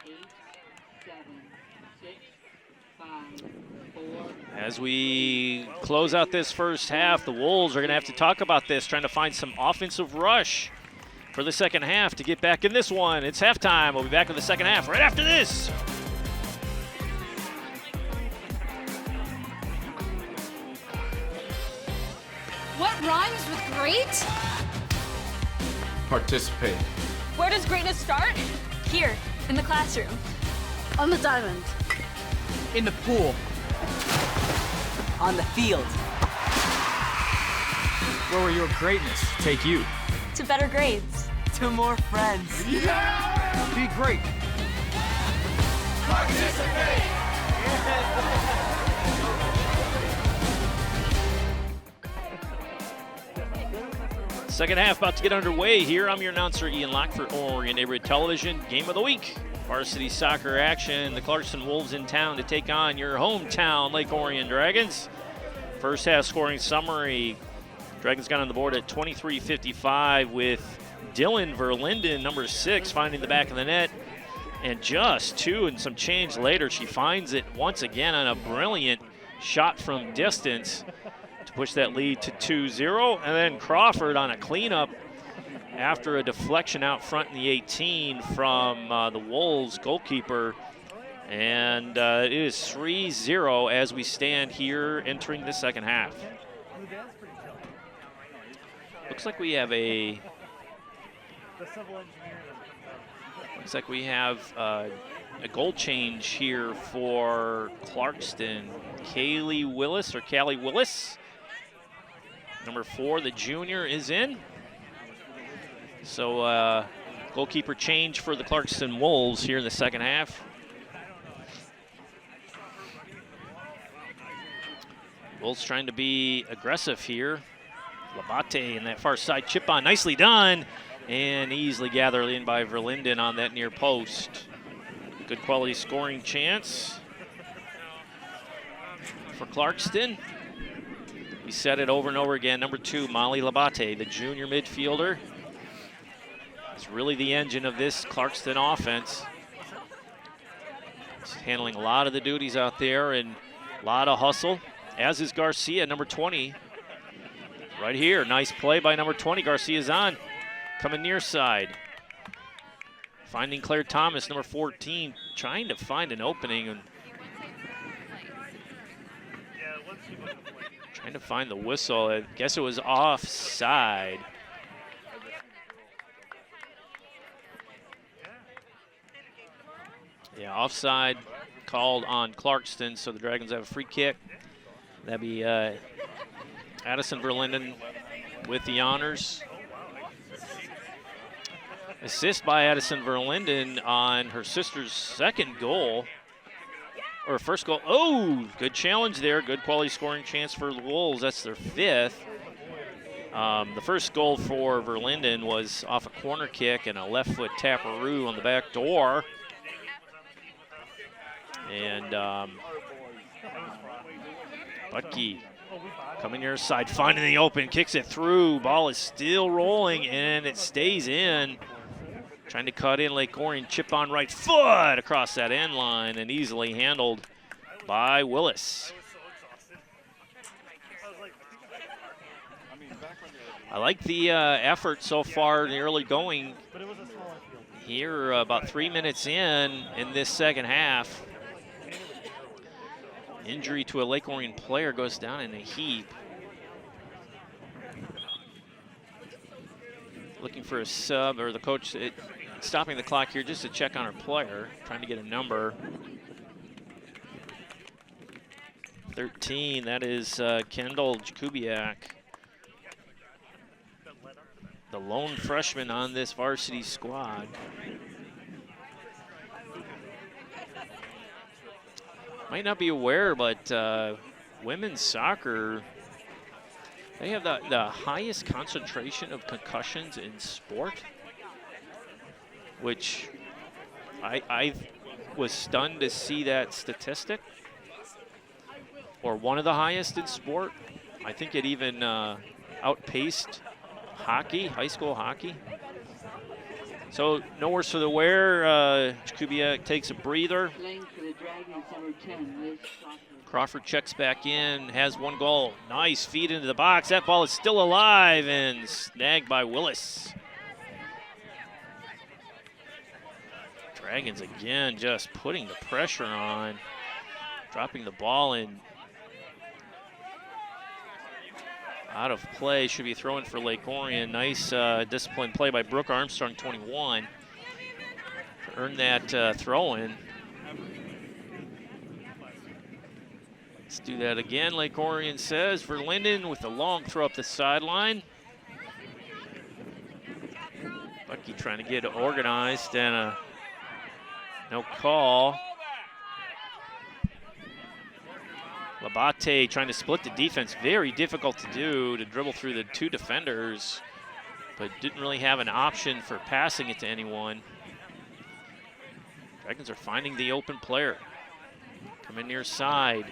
8, 7, 6, 5, 4. As we close out this first half, the Wolves are going to have to talk about this, trying to find some offensive rush for the second half to get back in this one. It's halftime. We'll be back with the second half right after this. What rhymes with great? Participate. Where does greatness start? Here, in the classroom. On the diamond. In the pool. On the field. Where will your greatness take you? To better grades. To more friends. Yeah! Be great. Participate! Second half about to get underway here. I'm your announcer, Ian Locke, for Orion Neighborhood Television. Game of the week. Varsity soccer action. The Clarkston Wolves in town to take on your hometown Lake Orion Dragons. First half scoring summary. Dragons got on the board at 23:55 with Dylan Verlinden, number 6, finding the back of the net. And just 2 and some change later, she finds it once again on a brilliant shot from distance to push that lead to 2-0. And then Crawford on a cleanup after a deflection out front in the 18 from the Wolves goalkeeper. And it is 3-0 as we stand here entering the second half. Looks like we have a goal change here for Clarkston. Callie Willis, number 4, the junior, is in. So goalkeeper change for the Clarkston Wolves here in the second half. Wolves trying to be aggressive here. Labate in that far side chip on, nicely done, and easily gathered in by Verlinden on that near post. Good quality scoring chance for Clarkston. We said it over and over again. Number 2, Molly Labate, the junior midfielder, is really the engine of this Clarkston offense. She's handling a lot of the duties out there and a lot of hustle, as is Garcia, number 20. Right here, nice play by number 20. Garcia's on, coming near side. Finding Claire Thomas, number 14, trying to find an opening and trying to find the whistle. I guess it was offside. Yeah, offside called on Clarkston, so the Dragons have a free kick. That'd be Addison Verlinden with the honors. Assist by Addison Verlinden on her sister's second goal, or first goal. Oh, good challenge there. Good quality scoring chance for the Wolves. That's their 5th. The first goal for Verlinden was off a corner kick and a left foot taparoo on the back door. And Butke coming near side, finding the open, kicks it through. Ball is still rolling, and it stays in. Trying to cut in Lake Orion, chip on right foot across that end line, and easily handled by Willis. I like the effort so far in the early going here, about 3 minutes in this second half. Injury to a Lake Orion player goes down in a heap. Looking for a sub, or the coach stopping the clock here just to check on her player, trying to get a number. 13, that is Kendall Jakubiak, the lone freshman on this varsity squad. Might not be aware, but women's soccer, they have the highest concentration of concussions in sport, which I was stunned to see that statistic, or one of the highest in sport. I think it even outpaced hockey, high school hockey. So no worse for the wear. Jakubiak takes a breather. Crawford checks back in, has one goal. Nice feed into the box. That ball is still alive and snagged by Willis. Dragons again just putting the pressure on, dropping the ball in. Out of play, should be throwing for Lake Orion. Nice disciplined play by Brooke Armstrong, 21. Earned that throw-in. Let's do that again, Lake Orion says. Verlinden with a long throw up the sideline. Bucky trying to get organized and no call. Labate trying to split the defense. Very difficult to do, to dribble through the two defenders, but didn't really have an option for passing it to anyone. Dragons are finding the open player. Coming near side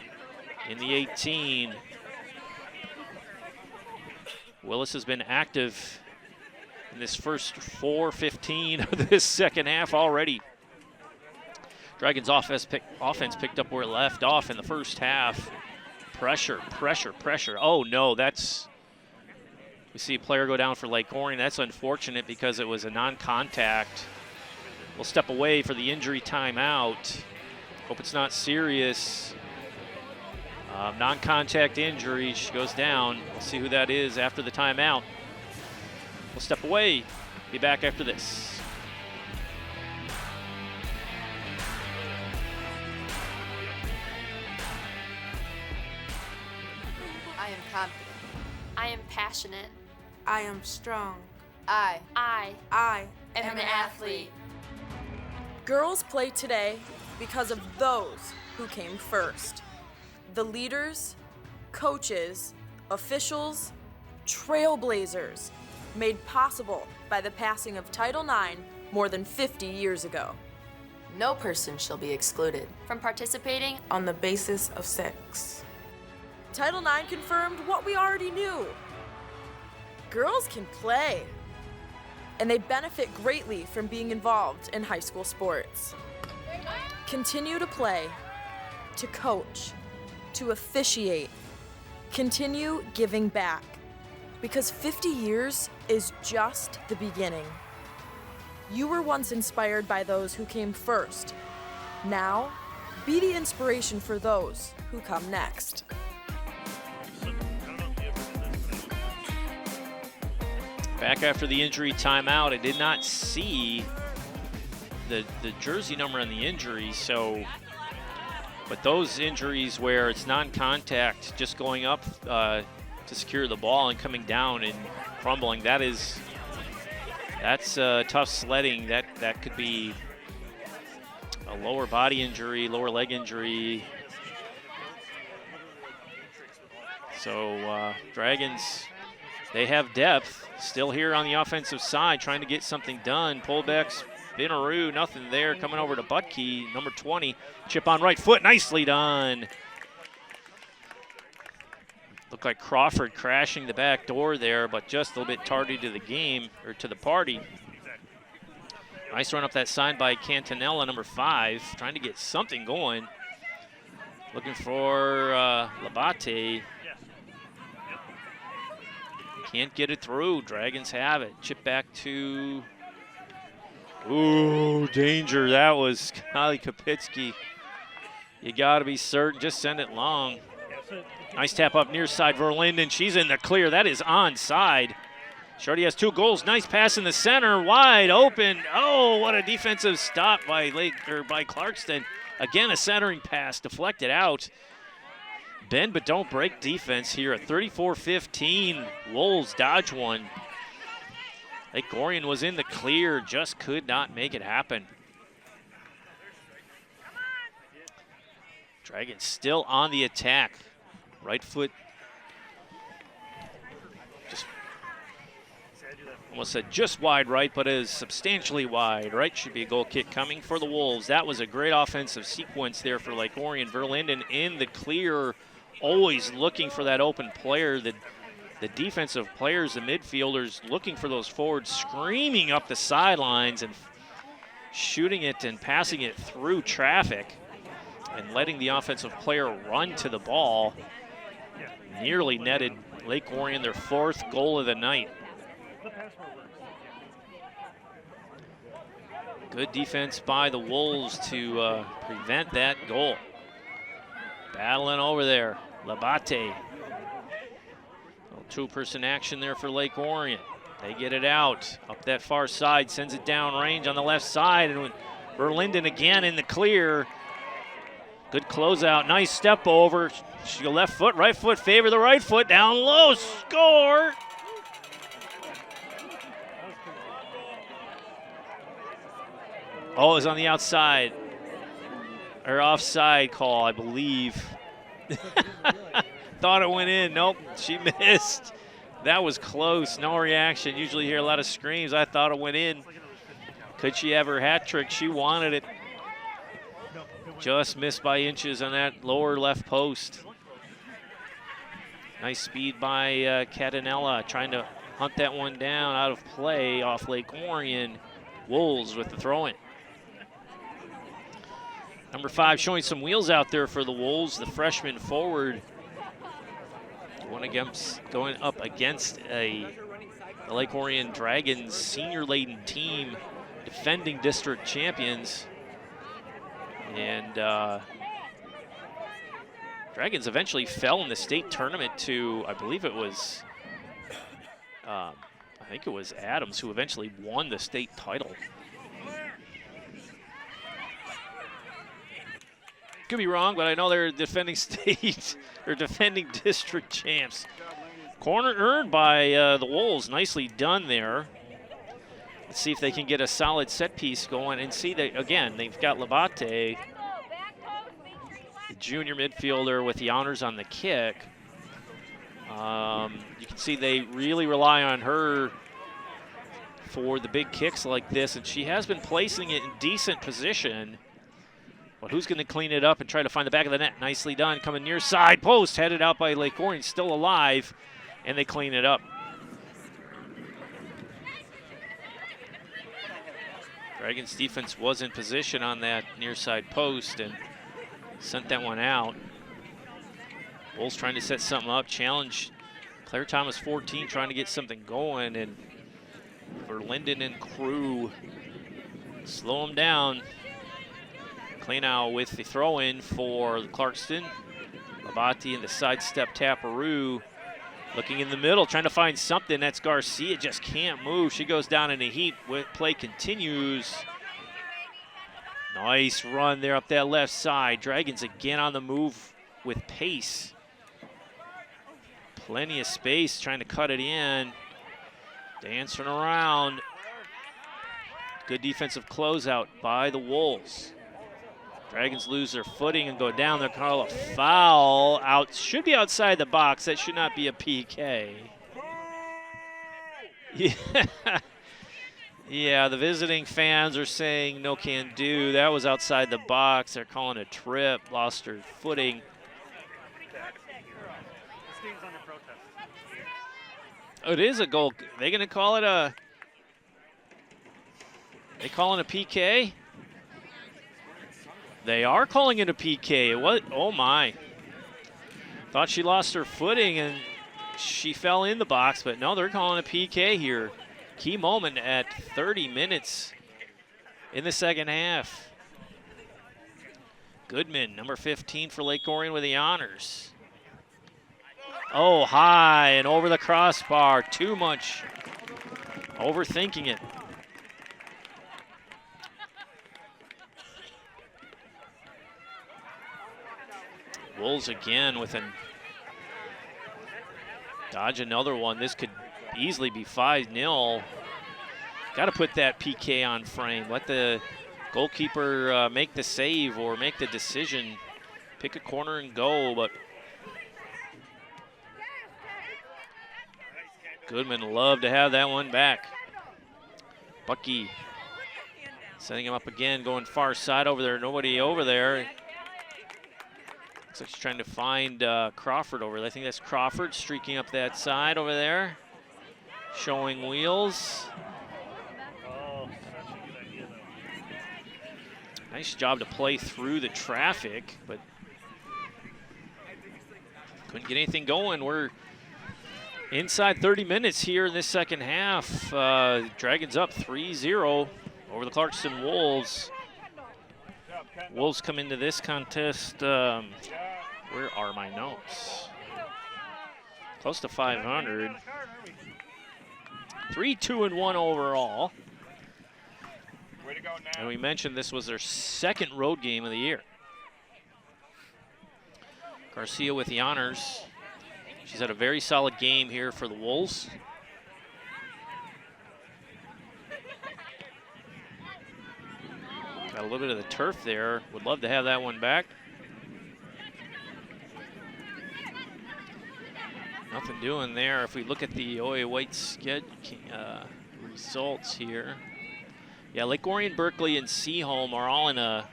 in the 18. Willis has been active in this first 4:15 of this second half already. Dragons offense picked up where it left off in the first half. Pressure, pressure, pressure. Oh no, we see a player go down for Lake Orion. That's unfortunate because it was a non-contact. We'll step away for the injury timeout. Hope it's not serious. Non-contact injury, she goes down. We'll see who that is after the timeout. We'll step away, be back after this. I am confident. I am passionate. I am strong. I I am an athlete. Girls play today because of those who came first. The leaders, coaches, officials, trailblazers, made possible by the passing of Title IX more than 50 years ago. No person shall be excluded From participating On the basis of sex. Title IX confirmed what we already knew. Girls can play, and they benefit greatly from being involved in high school sports. Continue to play, to coach, to officiate. Continue giving back, because 50 years is just the beginning. You were once inspired by those who came first. Now, be the inspiration for those who come next. Back after the injury timeout, I did not see the jersey number on the injury, but those injuries where it's non-contact, just going up to secure the ball and coming down and crumbling, that's tough sledding. That could be a lower body injury, lower leg injury. So Dragons, they have depth still here on the offensive side, trying to get something done. Pullbacks, Binaroo, nothing there. Coming over to Butke, number 20. Chip on right foot, nicely done. Looked like Crawford crashing the back door there, but just a little bit tardy to the game, or to the party. Nice run up that side by Cantanella, number 5, trying to get something going. Looking for Labate. Can't get it through. Dragons have it. Chip back to... Ooh, danger. That was Kylie Kapitsky. You got to be certain. Just send it long. Nice tap up near side. Verlinden, she's in the clear. That is onside. Shorty has 2 goals. Nice pass in the center. Wide open. Oh, what a defensive stop by Clarkston. Again, a centering pass deflected out. Bend but don't break defense here at 34-15. Wolves dodge one. Lake Orion was in the clear, just could not make it happen. Dragons still on the attack. Right foot, just almost said just wide right, but is substantially wide. Right should be a goal kick coming for the Wolves. That was a great offensive sequence there for Lake Orion. Verlinden in the clear, always looking for that open player. The defensive players, the midfielders, looking for those forwards, screaming up the sidelines and shooting it and passing it through traffic and letting the offensive player run to the ball. Nearly netted Lake Orion their 4th goal of the night. Good defense by the Wolves to prevent that goal. Battling over there, Labate. Two-person action there for Lake Orion. They get it out, up that far side, sends it down range on the left side, and Berlinden again in the clear. Good closeout, nice step over. She go left foot, right foot, favor the right foot, down low, score! Oh, it was on the outside, or offside call, I believe. Thought it went in, nope, she missed. That was close, no reaction. Usually you hear a lot of screams. I thought it went in. Could she have her hat trick? She wanted it. Just missed by inches on that lower left post. Nice speed by Catanella, trying to hunt that one down out of play off Lake Orion. Wolves with the throw-in. Number 5 showing some wheels out there for the Wolves, the freshman forward. Going up against the Lake Orion Dragons senior-laden team, defending district champions. And Dragons eventually fell in the state tournament to, I believe it was, I think it was Adams who eventually won the state title. Could be wrong, but I know they're defending state, or defending district champs. Corner earned by the Wolves, nicely done there. Let's see if they can get a solid set piece going and see that, again, they've got Labate, the junior midfielder with the honors on the kick. You can see they really rely on her for the big kicks like this, and she has been placing it in decent position. But who's going to clean it up and try to find the back of the net? Nicely done, coming near side post, headed out by Lake Orion, still alive, and they clean it up. Dragons defense was in position on that near side post and sent that one out. Wolves trying to set something up, challenge Claire Thomas 14, trying to get something going, and for Linden and crew, slow them down. Klenow with the throw-in for Clarkston. Labate in the sidestep taparoo. Looking in the middle, trying to find something. That's Garcia, just can't move. She goes down in a heap. Play continues. Nice run there up that left side. Dragons again on the move with pace. Plenty of space, trying to cut it in. Dancing around. Good defensive closeout by the Wolves. Dragons lose their footing and go down. They'll call a foul. Out, should be outside the box. That should not be a PK. Yeah, yeah, the visiting fans are saying no can do. That was outside the box. They're calling a trip. Lost her footing. Oh, it is a goal. They gonna call it a? They calling a PK? They are calling it a PK. What? Oh my. Thought she lost her footing and she fell in the box, but no, they're calling a PK here. Key moment at 30 minutes in the second half. Goodman, number 15 for Lake Orion with the honors. Oh, high and over the crossbar. Too much. Overthinking it. Wolves again with an dodge another one. This could easily be 5-0. Got to put that PK on frame. Let the goalkeeper make the save or make the decision. Pick a corner and go, but Goodman loved to have that one back. Bucky setting him up again, going far side over there. Nobody over there. Looks like she's trying to find Crawford over there. I think that's Crawford streaking up that side over there. Showing wheels. Nice job to play through the traffic, but couldn't get anything going. We're inside 30 minutes here in this second half. Dragons up 3-0 over the Clarkston Wolves. Wolves come into this contest. Where are my notes? Close to 500. 3-2-1 overall. And we mentioned this was their second road game of the year. Garcia with the honors. She's had a very solid game here for the Wolves. Got a little bit of the turf there. Would love to have that one back. Nothing doing there. If we look at the OAA White results here. Yeah, Lake Orion, Berkley, and Seaholm are all in a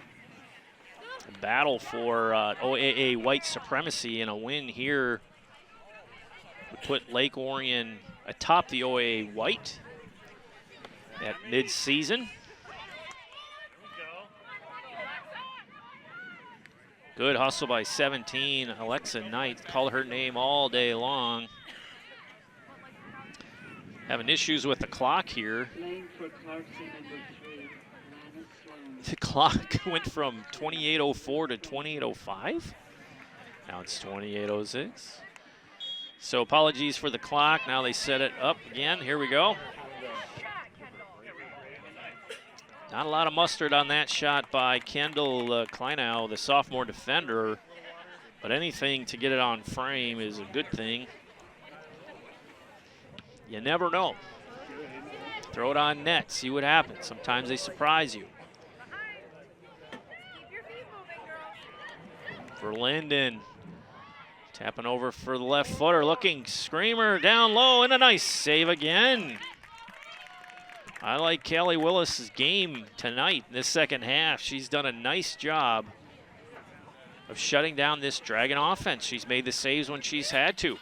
battle for OAA White supremacy, and a win here would put Lake Orion atop the OAA White at mid-season. Good hustle by 17, Alexa Knight. Called her name all day long. Having issues with the clock here. The clock went from 28:04 to 28:05. Now it's 28:06. So apologies for the clock. Now they set it up again. Here we go. Not a lot of mustard on that shot by Kendall Kleinow, the sophomore defender. But anything to get it on frame is a good thing. You never know. Throw it on net, see what happens. Sometimes they surprise you. For Linden, tapping over for the left footer, looking, screamer down low, and a nice save again. I like Callie Willis's game tonight in this second half. She's done a nice job of shutting down this Dragon offense. She's made the saves when she's had to,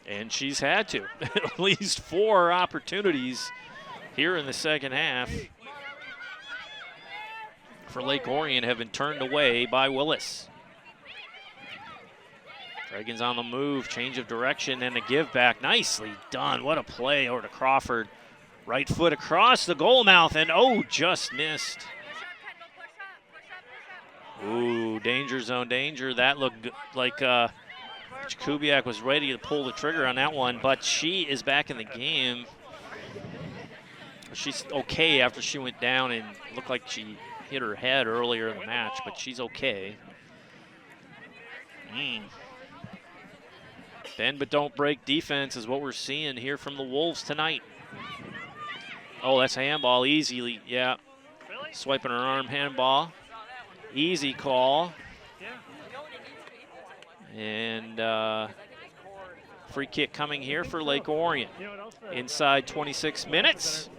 and she's had to. At least 4 opportunities here in the second half for Lake Orion have been turned away by Willis. Dragons on the move, change of direction, and a give back. Nicely done. What a play over to Crawford. Right foot across the goal mouth, and oh, just missed. Ooh, danger zone, danger. That looked like Jakubiak was ready to pull the trigger on that one, but she is back in the game. She's okay after she went down and looked like she hit her head earlier in the match, but she's okay. Bend but don't break defense is what we're seeing here from the Wolves tonight. Oh, that's a handball, easily, yeah. Swiping her arm, handball. Easy call. And free kick coming here for Lake Orion. Inside 26 minutes.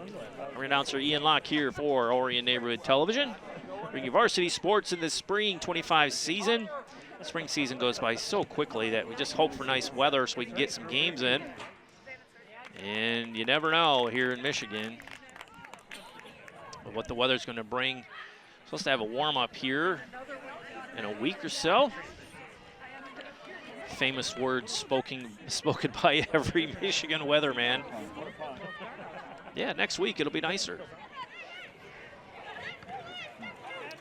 Our announcer Ian Locke here for Orion Neighborhood Television. Bringing varsity sports in the spring 25 season. Spring season goes by so quickly that we just hope for nice weather so we can get some games in. And you never know here in Michigan what the weather's going to bring. Supposed to have a warm-up here in a week or so. Famous words spoken by every Michigan weatherman. Yeah, next week it'll be nicer.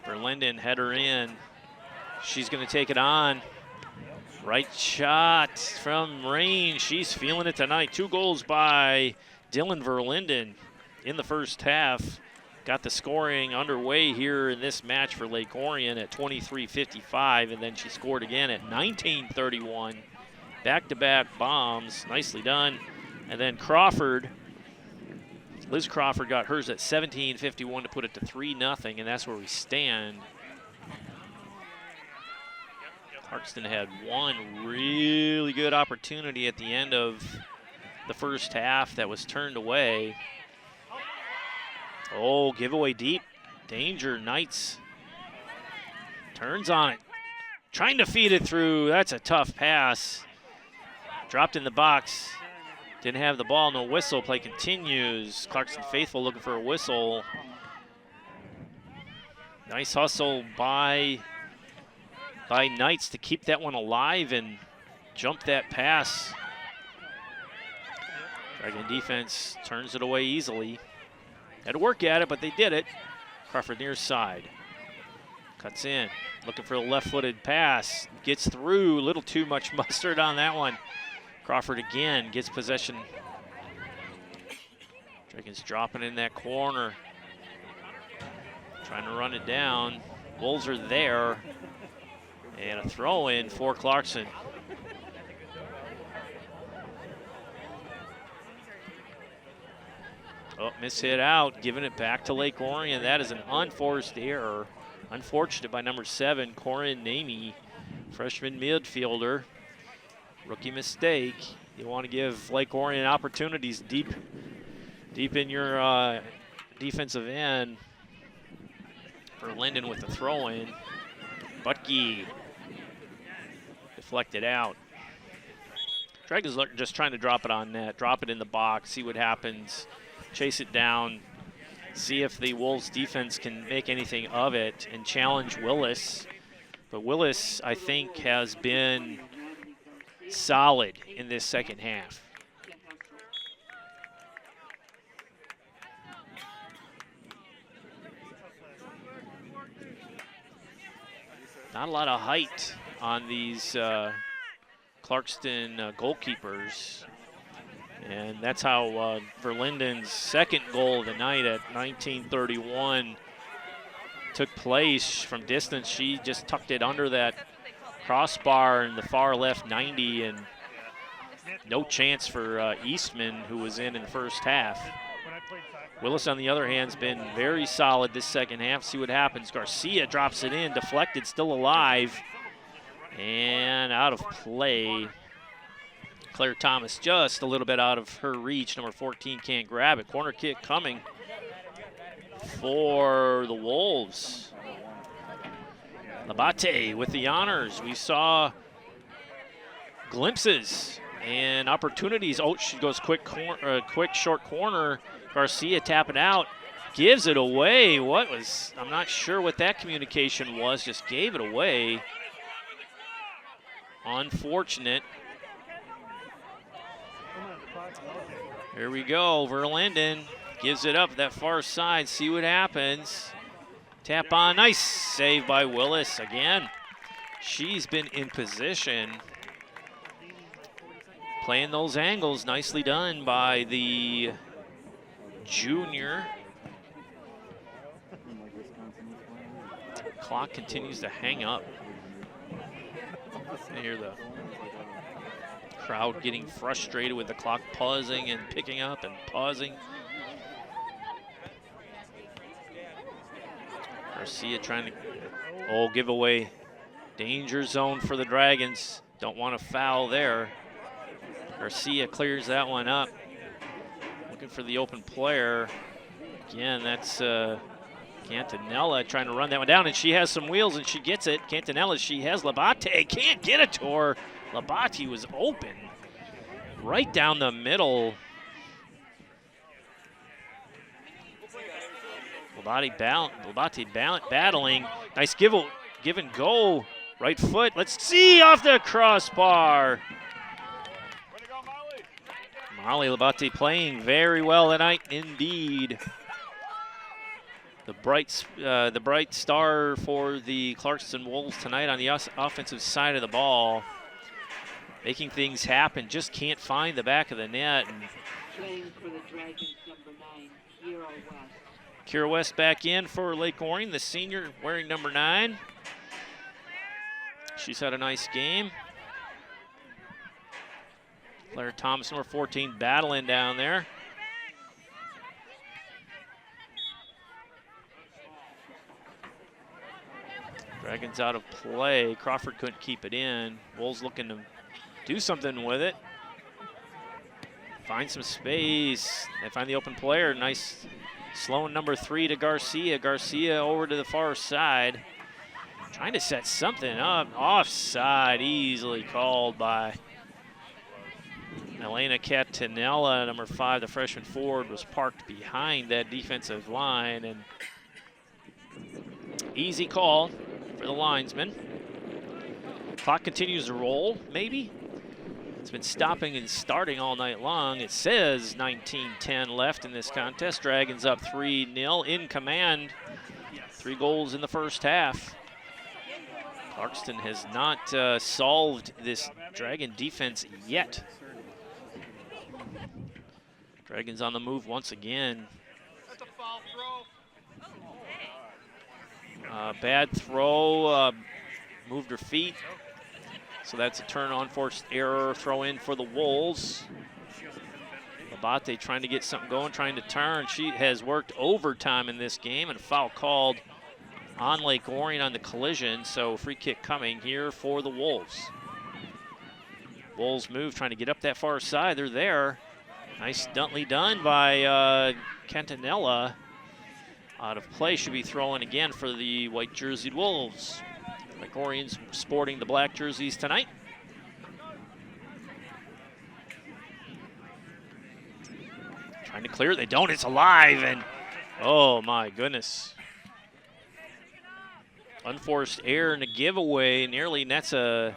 For Linden, header in. She's going to take it on. Right shot from range. She's feeling it tonight. 2 goals by Dylan Verlinden in the first half. Got the scoring underway here in this match for Lake Orion at 23:55, and then she scored again at 19:31. Back-to-back bombs. Nicely done. And then Crawford, Liz Crawford got hers at 17:51 to put it to 3-0, and that's where we stand. Clarkston had one really good opportunity at the end of the first half that was turned away. Oh, giveaway deep. Danger, Knights. Turns on it. Trying to feed it through. That's a tough pass. Dropped in the box. Didn't have the ball, no whistle. Play continues. Clarkston faithful looking for a whistle. Nice hustle by Knights to keep that one alive and jump that pass. Dragon defense turns it away easily. Had to work at it, but they did it. Crawford near side. Cuts in, looking for a left-footed pass. Gets through, a little too much mustard on that one. Crawford again gets possession. Dragons dropping in that corner. Trying to run it down. Wolves are there. And a throw in for Clarkston. Oh, miss hit out, giving it back to Lake Orion. That is an unforced error. Unfortunate by number 7, Corin Namey, freshman midfielder. Rookie mistake. You want to give Lake Orion opportunities deep in your defensive end. For Linden with the throw in. Butke deflected out. Dragons just trying to drop it on net, drop it in the box, see what happens, chase it down, see if the Wolves defense can make anything of it and challenge Willis. But Willis, I think, has been solid in this second half. Not a lot of height on these Clarkston goalkeepers. And that's how Verlinden's second goal of the night at 19:31 took place from distance. She just tucked it under that crossbar in the far left 90, and no chance for Eastman, who was in the first half. Willis, on the other hand, has been very solid this second half. See what happens. Garcia drops it in, deflected, still alive, and out of play. Claire Thomas just a little bit out of her reach. Number 14 can't grab it. Corner kick coming for the Wolves. Labate with the honors. We saw glimpses and opportunities. Oh, she goes quick short corner. Garcia tapping out, gives it away. I'm not sure what that communication was, just gave it away. Unfortunate. Here we go, Verlinden gives it up that far side, see what happens. Tap on, nice save by Willis again. She's been in position. Playing those angles, nicely done by the junior. Clock continues to hang up. I hear the crowd getting frustrated with the clock pausing and picking up and pausing. Garcia trying to, give away. Danger zone for the Dragons. Don't want to foul there. Garcia clears that one up. Looking for the open player. Again, that's Cantanella trying to run that one down, and she has some wheels, and she gets it. Cantanella, she has Labate, can't get it to her. Labate was open right down the middle. Labate battling. Nice give and go. Right foot, let's see, off the crossbar. Molly Labate playing very well tonight indeed. The bright star for the Clarkston Wolves tonight on the offensive side of the ball. Making things happen, just can't find the back of the net. And playing for the Dragons, number 9, Kira West. Kira West back in for Lake Orion, the senior wearing number 9. She's had a nice game. Claire Thomas, number 14, battling down there. Dragons out of play. Crawford couldn't keep it in. Wolves looking to do something with it. Find some space. They find the open player. Nice slowing number 3 to Garcia. Garcia over to the far side. Trying to set something up. Offside, easily called by Elena Catanella, number 5, the freshman forward, was parked behind that defensive line, and easy call for the linesman. Clock continues to roll, maybe. It's been stopping and starting all night long. It says 19:10 left in this contest. Dragons up 3-0 in command. 3 goals in the first half. Clarkston has not solved this Dragon defense yet. Dragons on the move once again. Bad throw, moved her feet. So that's a turn on forced error, throw in for the Wolves. Labate trying to get something going, trying to turn. She has worked overtime in this game, and a foul called on Lake Orion on the collision, so free kick coming here for the Wolves. Wolves move, trying to get up that far side. They're there. Nice stuntly done by Cantanella. Out of play, should be throwing again for the white jerseyed Wolves. Lake Orion's sporting the black jerseys tonight. Trying to clear, they don't, it's alive, and oh my goodness. Unforced error and a giveaway, nearly nets a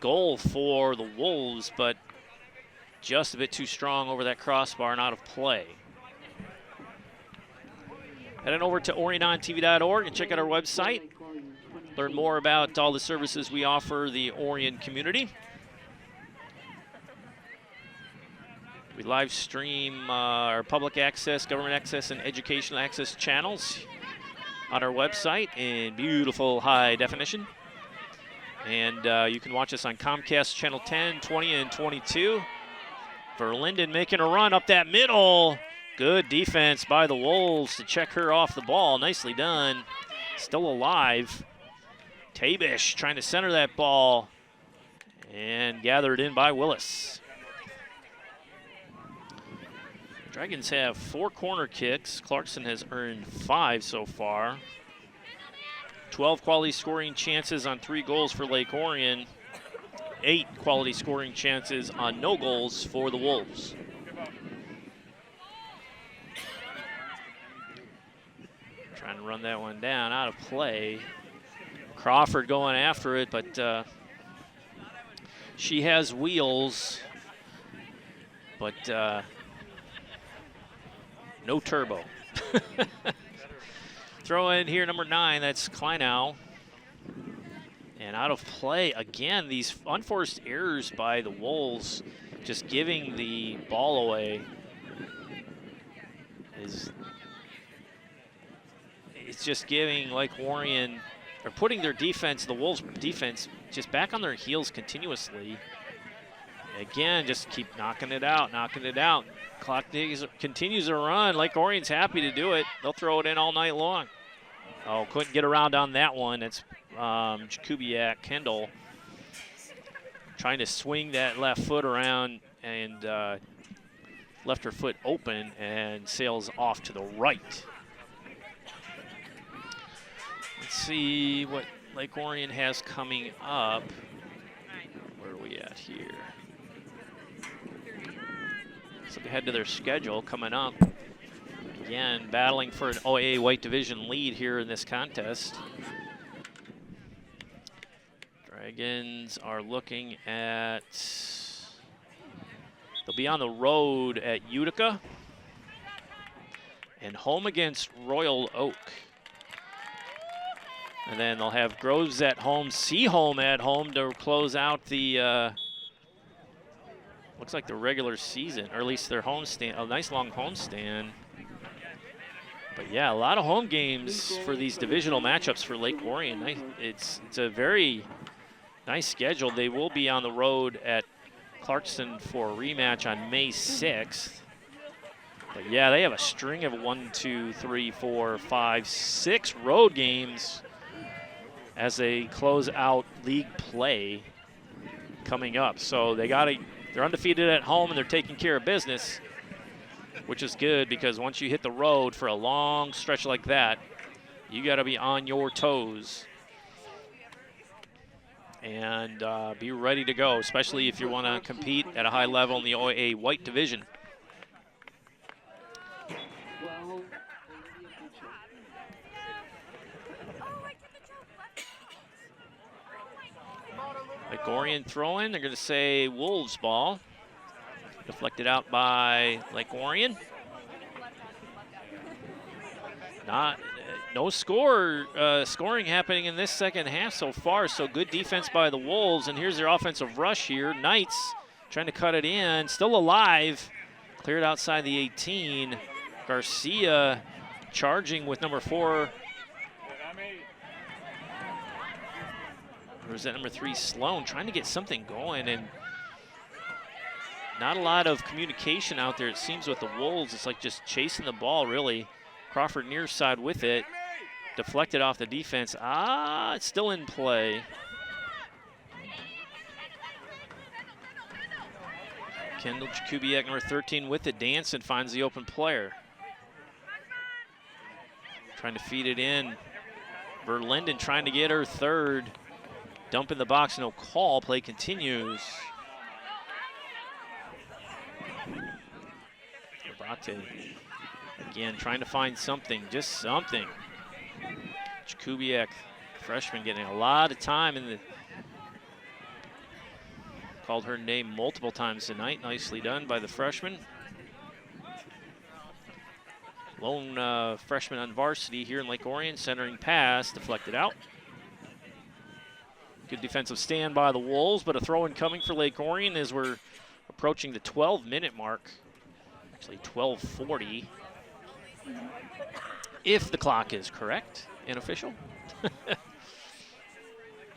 goal for the Wolves, but just a bit too strong over that crossbar and out of play. Head on over to OrionOnTV.org and check out our website. Learn more about all the services we offer the Orion community. We live stream our public access, government access, and educational access channels on our website in beautiful high definition. And you can watch us on Comcast Channel 10, 20, and 22. Verlinden making a run up that middle. Good defense by the Wolves to check her off the ball. Nicely done. Still alive. Tabish trying to center that ball and gathered in by Willis. Dragons have 4 corner kicks. Clarkston has earned 5 so far. 12 quality scoring chances on 3 goals for Lake Orion. 8 quality scoring chances on no goals for the Wolves. Trying to run that one down, out of play. Crawford going after it, but she has wheels, but no turbo. Throw in here, number 9, that's Kleinow. And out of play, again, these unforced errors by the Wolves, just giving the ball away it's just giving Lake Orion, or putting their defense, the Wolves' defense, just back on their heels continuously. Again, just keep knocking it out, knocking it out. Clock continues to run. Lake Orion's happy to do it. They'll throw it in all night long. Oh, couldn't get around on that one. It's Jakubiak Kendall trying to swing that left foot around and left her foot open and sails off to the right. Let's see what Lake Orion has coming up. Where are we at here? Let's look ahead to their schedule coming up. Again, battling for an OAA White Division lead here in this contest. Dragons are looking at, they'll be on the road at Utica and home against Royal Oak. And then they'll have Groves at home, Seaholm at home to close out the, looks like the regular season, or at least their home stand, a nice long home stand. But yeah, a lot of home games for these divisional matchups for Lake Orion. It's a very nice schedule. They will be on the road at Clarkston for a rematch on May 6th. But yeah, they have a string of 1, 2, 3, 4, 5, 6 road games as they close out league play coming up. So they're undefeated at home and they're taking care of business, which is good because once you hit the road for a long stretch like that, you got to be on your toes and be ready to go, especially if you want to compete at a high level in the OAA White Division. Lake Orion throw-in, they're going to say Wolves ball. Deflected out by Lake Orion. No scoring happening in this second half so far, so good defense by the Wolves, and here's their offensive rush here. Knights trying to cut it in, still alive. Cleared outside the 18. Garcia charging with number 4. Or is that number 3, Sloan, trying to get something going, and not a lot of communication out there, it seems, with the Wolves. It's like just chasing the ball, really. Crawford near side with it. Deflected off the defense. It's still in play. Kendall Jakubiak, number 13, with it. Danson finds the open player. Trying to feed it in. Verlinden trying to get her 3rd. Dump in the box, no call. Play continues. Abate again trying to find something, just something. Jakubiak, freshman, getting a lot of time in the. Called her name multiple times tonight. Nicely done by the freshman. Lone freshman on varsity here in Lake Orion, centering pass, deflected out. Good defensive stand by the Wolves, but a throw-in coming for Lake Orion as we're approaching the 12-minute mark. Actually 12:40, if the clock is correct and official. Playing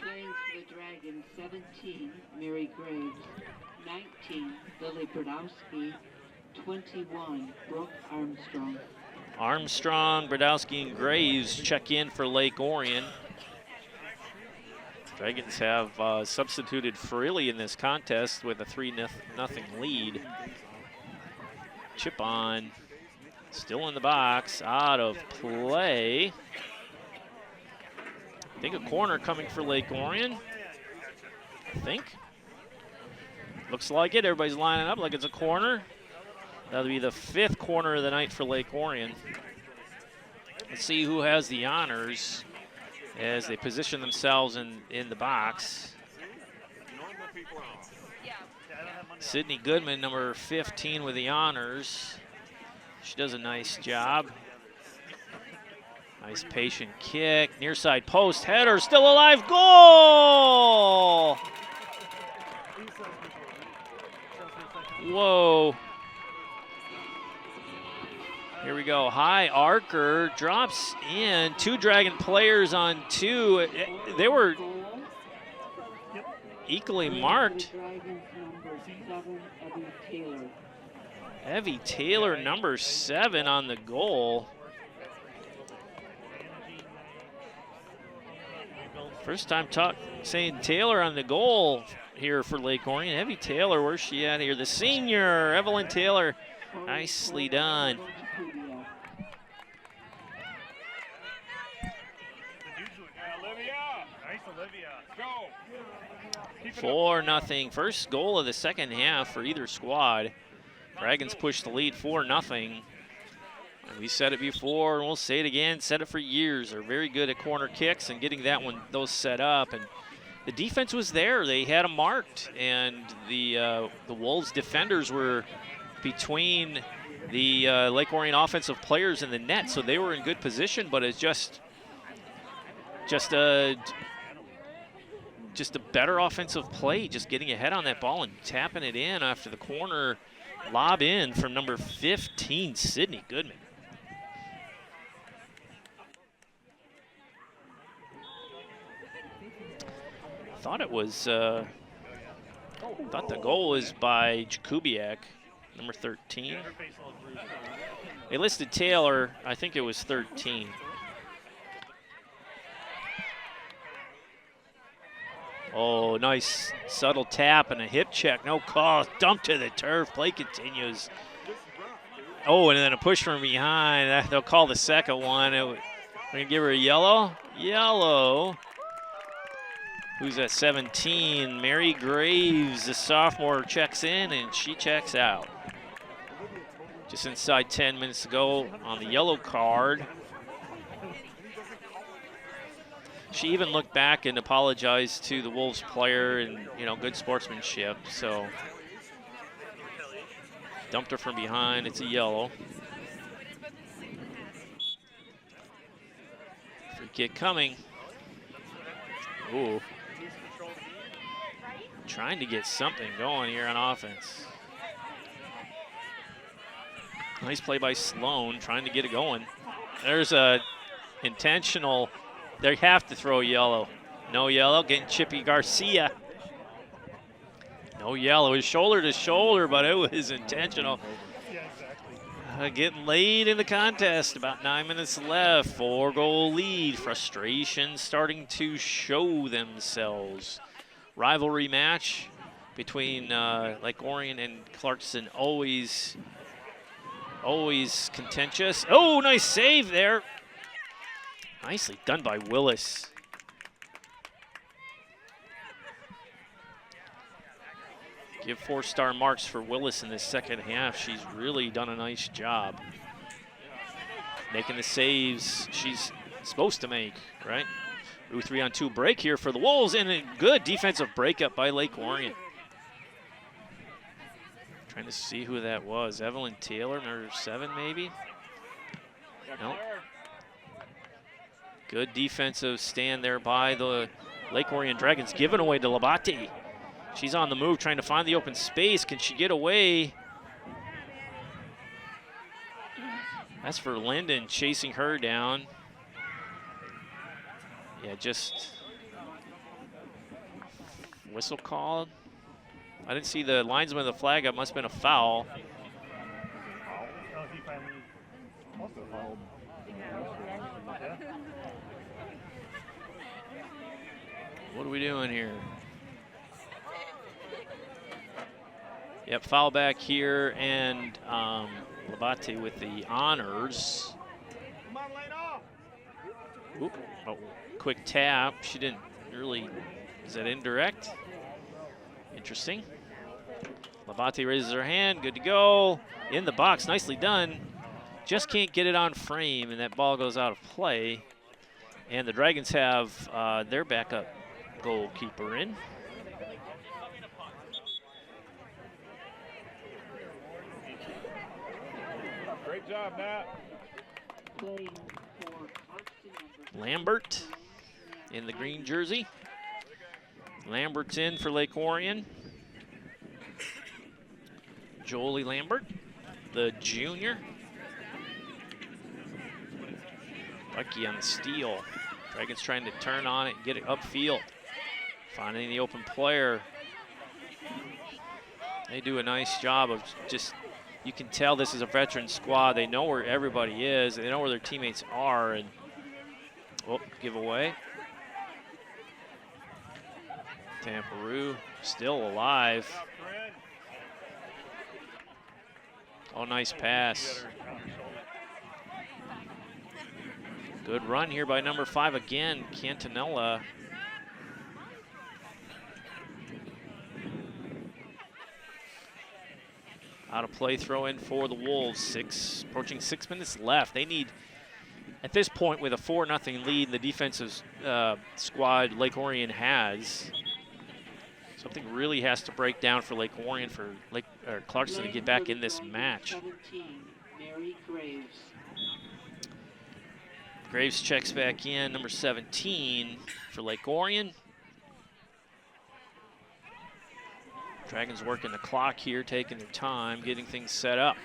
for the Dragons, 17, Mary Graves. 19, Lily Brodowski. 21, Brooke Armstrong. Armstrong, Brodowski, and Graves check in for Lake Orion. Dragons have substituted freely in this contest with a 3-0 lead. Chip on, still in the box, out of play. I think a corner coming for Lake Orion. I think. Looks like it, everybody's lining up like it's a corner. That'll be the 5th corner of the night for Lake Orion. Let's see who has the honors as they position themselves in the box. Sydney Goodman, number 15, with the honors. She does a nice job. Nice patient kick. Near side post, header, still alive, goal! Whoa. Here we go. High archer drops in. 2 Dragon players on 2. They were equally marked. Evie Taylor, number 7, on the goal. First time saying Taylor on the goal here for Lake Orion. Evie Taylor, where's she at here? The senior, Evelyn Taylor. Nicely done. 4-0. First goal of the second half for either squad. Dragons push the lead 4-0. And we said it before, and we'll say it again, said it for years. They're very good at corner kicks and getting those set up. And the defense was there. They had them marked. And the Wolves defenders were between the Lake Orion offensive players in the net, so they were in good position, but it's just a better offensive play, just getting ahead on that ball and tapping it in after the corner lob in from number 15, Sydney Goodman. Thought it was, thought the goal was by Jakubiak, number 13. They listed Taylor, I think it was 13. Oh, nice subtle tap and a hip check. No call. Dump to the turf. Play continues. Oh, and then a push from behind. They'll call the second one. We're going to give her a yellow. Yellow. Who's at 17? Mary Graves, the sophomore, checks in, and she checks out. Just inside 10 minutes to go on the yellow card. She even looked back and apologized to the Wolves player, and, good sportsmanship. So dumped her from behind. It's a yellow. Free kick coming. Ooh. Trying to get something going here on offense. Nice play by Sloan, trying to get it going. There's a intentional. They have to throw yellow. No yellow, getting Chippy Garcia. No yellow, his shoulder to shoulder, but it was intentional. Getting late in the contest, about 9 minutes left, 4-goal lead. Frustration starting to show themselves. Rivalry match between Lake Orion and Clarkston, always contentious. Oh, nice save there. Nicely done by Willis. Give 4-star marks for Willis in this second half. She's really done a nice job. Making the saves she's supposed to make, right? Ooh, 3-on-2 break here for the Wolves, and a good defensive breakup by Lake Orion. Trying to see who that was. Evelyn Taylor, number 7 maybe? No. Good defensive stand there by the Lake Orion Dragons, given away to Labate. She's on the move, trying to find the open space. Can she get away? That's for Linden, chasing her down. Yeah, just whistle called. I didn't see the linesman with the flag up. Must have been a foul. What are we doing here? Yep, foul back here, and Labate with the honors. Oop, oh, quick tap. She didn't really, is that indirect? Interesting. Labate raises her hand, good to go. In the box, nicely done. Just can't get it on frame, and that ball goes out of play. And the Dragons have their backup goalkeeper in. Great job, Matt. Lambert in the green jersey. Lambert's in for Lake Orion. Jolie Lambert, the junior. Bucky on the steal. Dragons trying to turn on it and get it upfield. Finding the open player. They do a nice job of just, you can tell this is a veteran squad. They know where everybody is. They know where their teammates are. And, oh, giveaway. Tamperu still alive. Oh, nice pass. Good run here by number 5 again, Cantanella. Out of play, throw in for the Wolves. Approaching 6 minutes left. They need, at this point, with a 4-0 lead, the defensive squad Lake Orion has, something really has to break down for Lake Orion, for Clarkston to get back in this match. Graves checks back in, number 17 for Lake Orion. Dragons working the clock here, taking their time, getting things set up.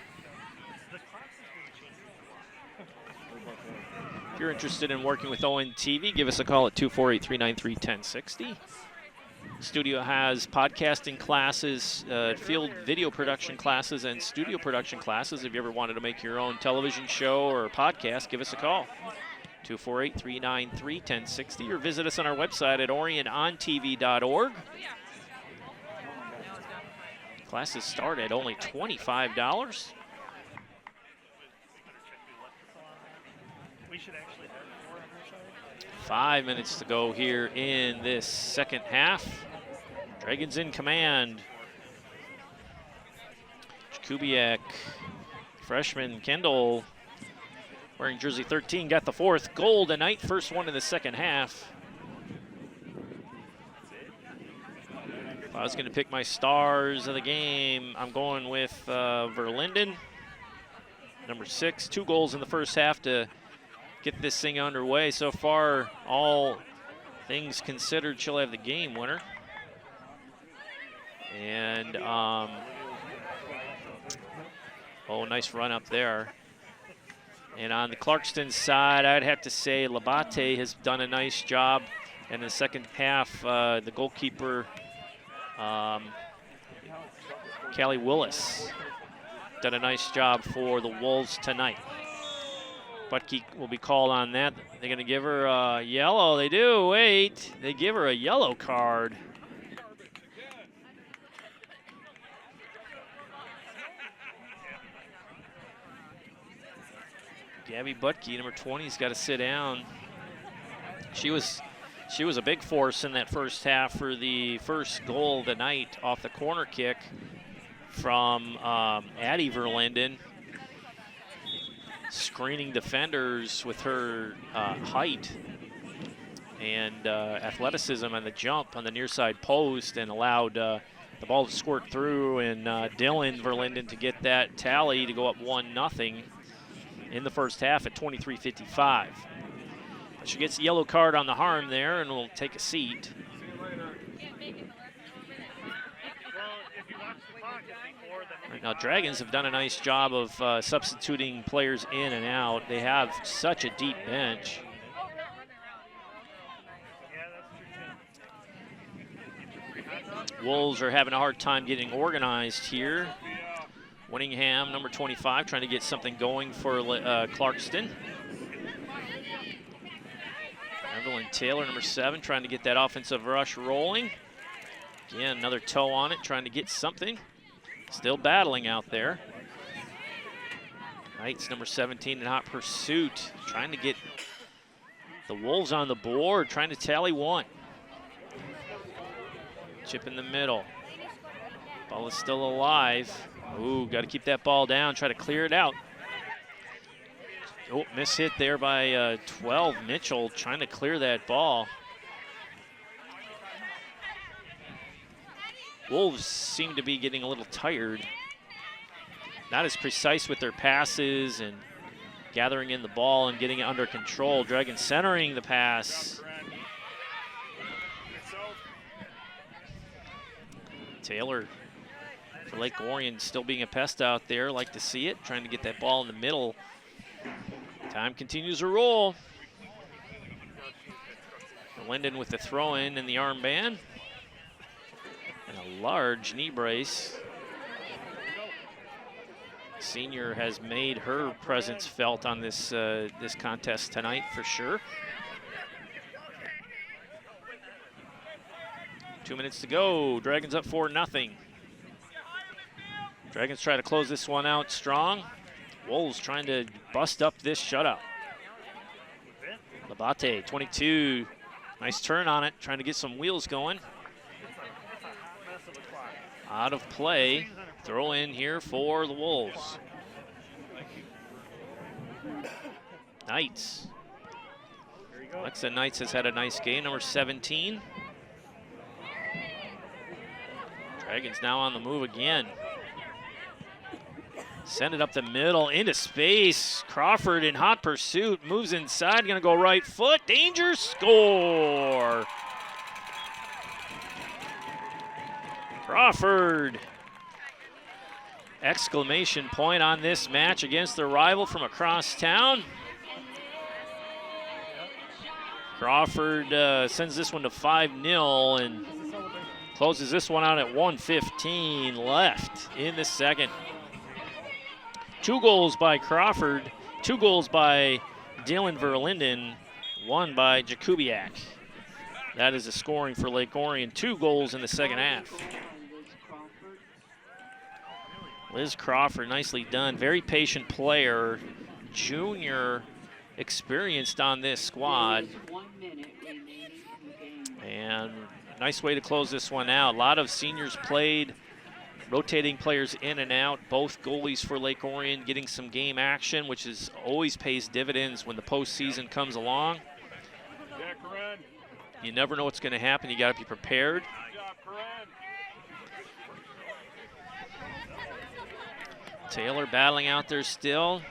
If you're interested in working with ONTV, give us a call at 248-393-1060. Studio has podcasting classes, field video production classes, and studio production classes. If you ever wanted to make your own television show or podcast, give us a call. 248-393-1060, or visit us on our website at orionontv.org. Classes start at only $25. 5 minutes to go here in this second half. Dragons in command. Kubiak, freshman Kendall, wearing jersey 13, got the 4th goal tonight. First one in the second half. If I was going to pick my stars of the game, I'm going with Verlinden, number 6. 2 goals in the first half to get this thing underway. So far, all things considered, she'll have the game winner. And Oh, nice run up there. And on the Clarkston side, I'd have to say Labate has done a nice job. In the second half, the goalkeeper, Callie Willis, done a nice job for the Wolves tonight. Butke will be called on that. They're going to give her a yellow. They do. Wait. They give her a yellow card. Gabby Butke, number 20, has got to sit down. She was a big force in that first half for the first goal of the night off the corner kick from Addie Verlinden, screening defenders with her height and athleticism on the jump on the near side post, and allowed the ball to squirt through, and Dylan Verlinden to get that tally to go up 1-0 in the first half at 23:55. She gets a yellow card on the harm there and will take a seat. Right now, Dragons have done a nice job of substituting players in and out. They have such a deep bench. Wolves are having a hard time getting organized here. Winningham, number 25, trying to get something going for Clarkston. Evelyn Taylor, number 7, trying to get that offensive rush rolling. Again, another toe on it, trying to get something. Still battling out there. Knights, number 17, in hot pursuit, trying to get the Wolves on the board, trying to tally 1. Chip in the middle. Ball is still alive. Ooh, got to keep that ball down, try to clear it out. Oh, miss hit there by 12, Mitchell, trying to clear that ball. Wolves seem to be getting a little tired. Not as precise with their passes and gathering in the ball and getting it under control. Dragons centering the pass. Taylor for Lake Orion still being a pest out there. Like to see it, trying to get that ball in the middle. Time continues to roll. Linden with the throw-in and the armband. And a large knee brace. Senior has made her presence felt on this this contest tonight for sure. 2 minutes to go. Dragons up 4-0. Dragons try to close this one out strong. Wolves trying to bust up this shutout. Labate, 22. Nice turn on it, trying to get some wheels going. Out of play. Throw in here for the Wolves. Knights. Alexa Knights has had a nice game, number 17. Dragons now on the move again. Send it up the middle, into space. Crawford in hot pursuit, moves inside, gonna go right foot. Danger, score! Crawford. Exclamation point on this match against their rival from across town. Crawford sends this one to 5-0 and closes this one out at 1:15 left in the second. 2 goals by Crawford, 2 goals by Dylan Verlinden, 1 by Jakubiak. That is the scoring for Lake Orion. 2 goals in the second half. Liz Crawford, nicely done. Very patient player. Junior, experienced on this squad. And nice way to close this one out. A lot of seniors played, rotating players in and out. Both goalies for Lake Orion getting some game action, which is always pays dividends when the postseason comes along. You never know what's going to happen. You got to be prepared. Taylor battling out there still.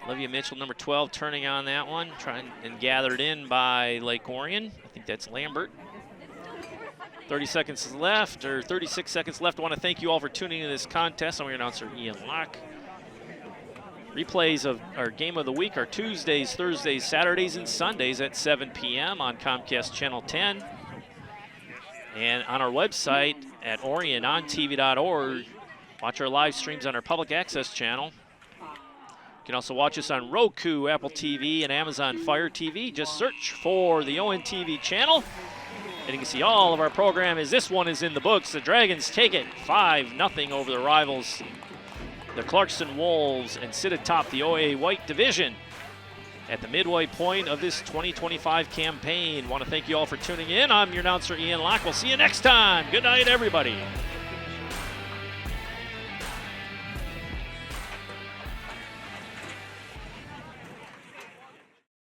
Olivia Mitchell, number 12, turning on that one, trying and gathered in by Lake Orion. I think that's Lambert. 30 seconds left, or 36 seconds left. I want to thank you all for tuning in to this contest. I'm your announcer, Ian Locke. Replays of our game of the week are Tuesdays, Thursdays, Saturdays, and Sundays at 7 p.m. on Comcast Channel 10. And on our website at orionontv.org, watch our live streams on our public access channel. You can also watch us on Roku, Apple TV, and Amazon Fire TV. Just search for the ONTV channel. And you can see all of our program as this one is in the books. The Dragons take it 5-0 over the rivals, the Clarkston Wolves, and sit atop the OAA White Division at the midway point of this 2025 campaign. Want to thank you all for tuning in. I'm your announcer, Ian Locke. We'll see you next time. Good night, everybody.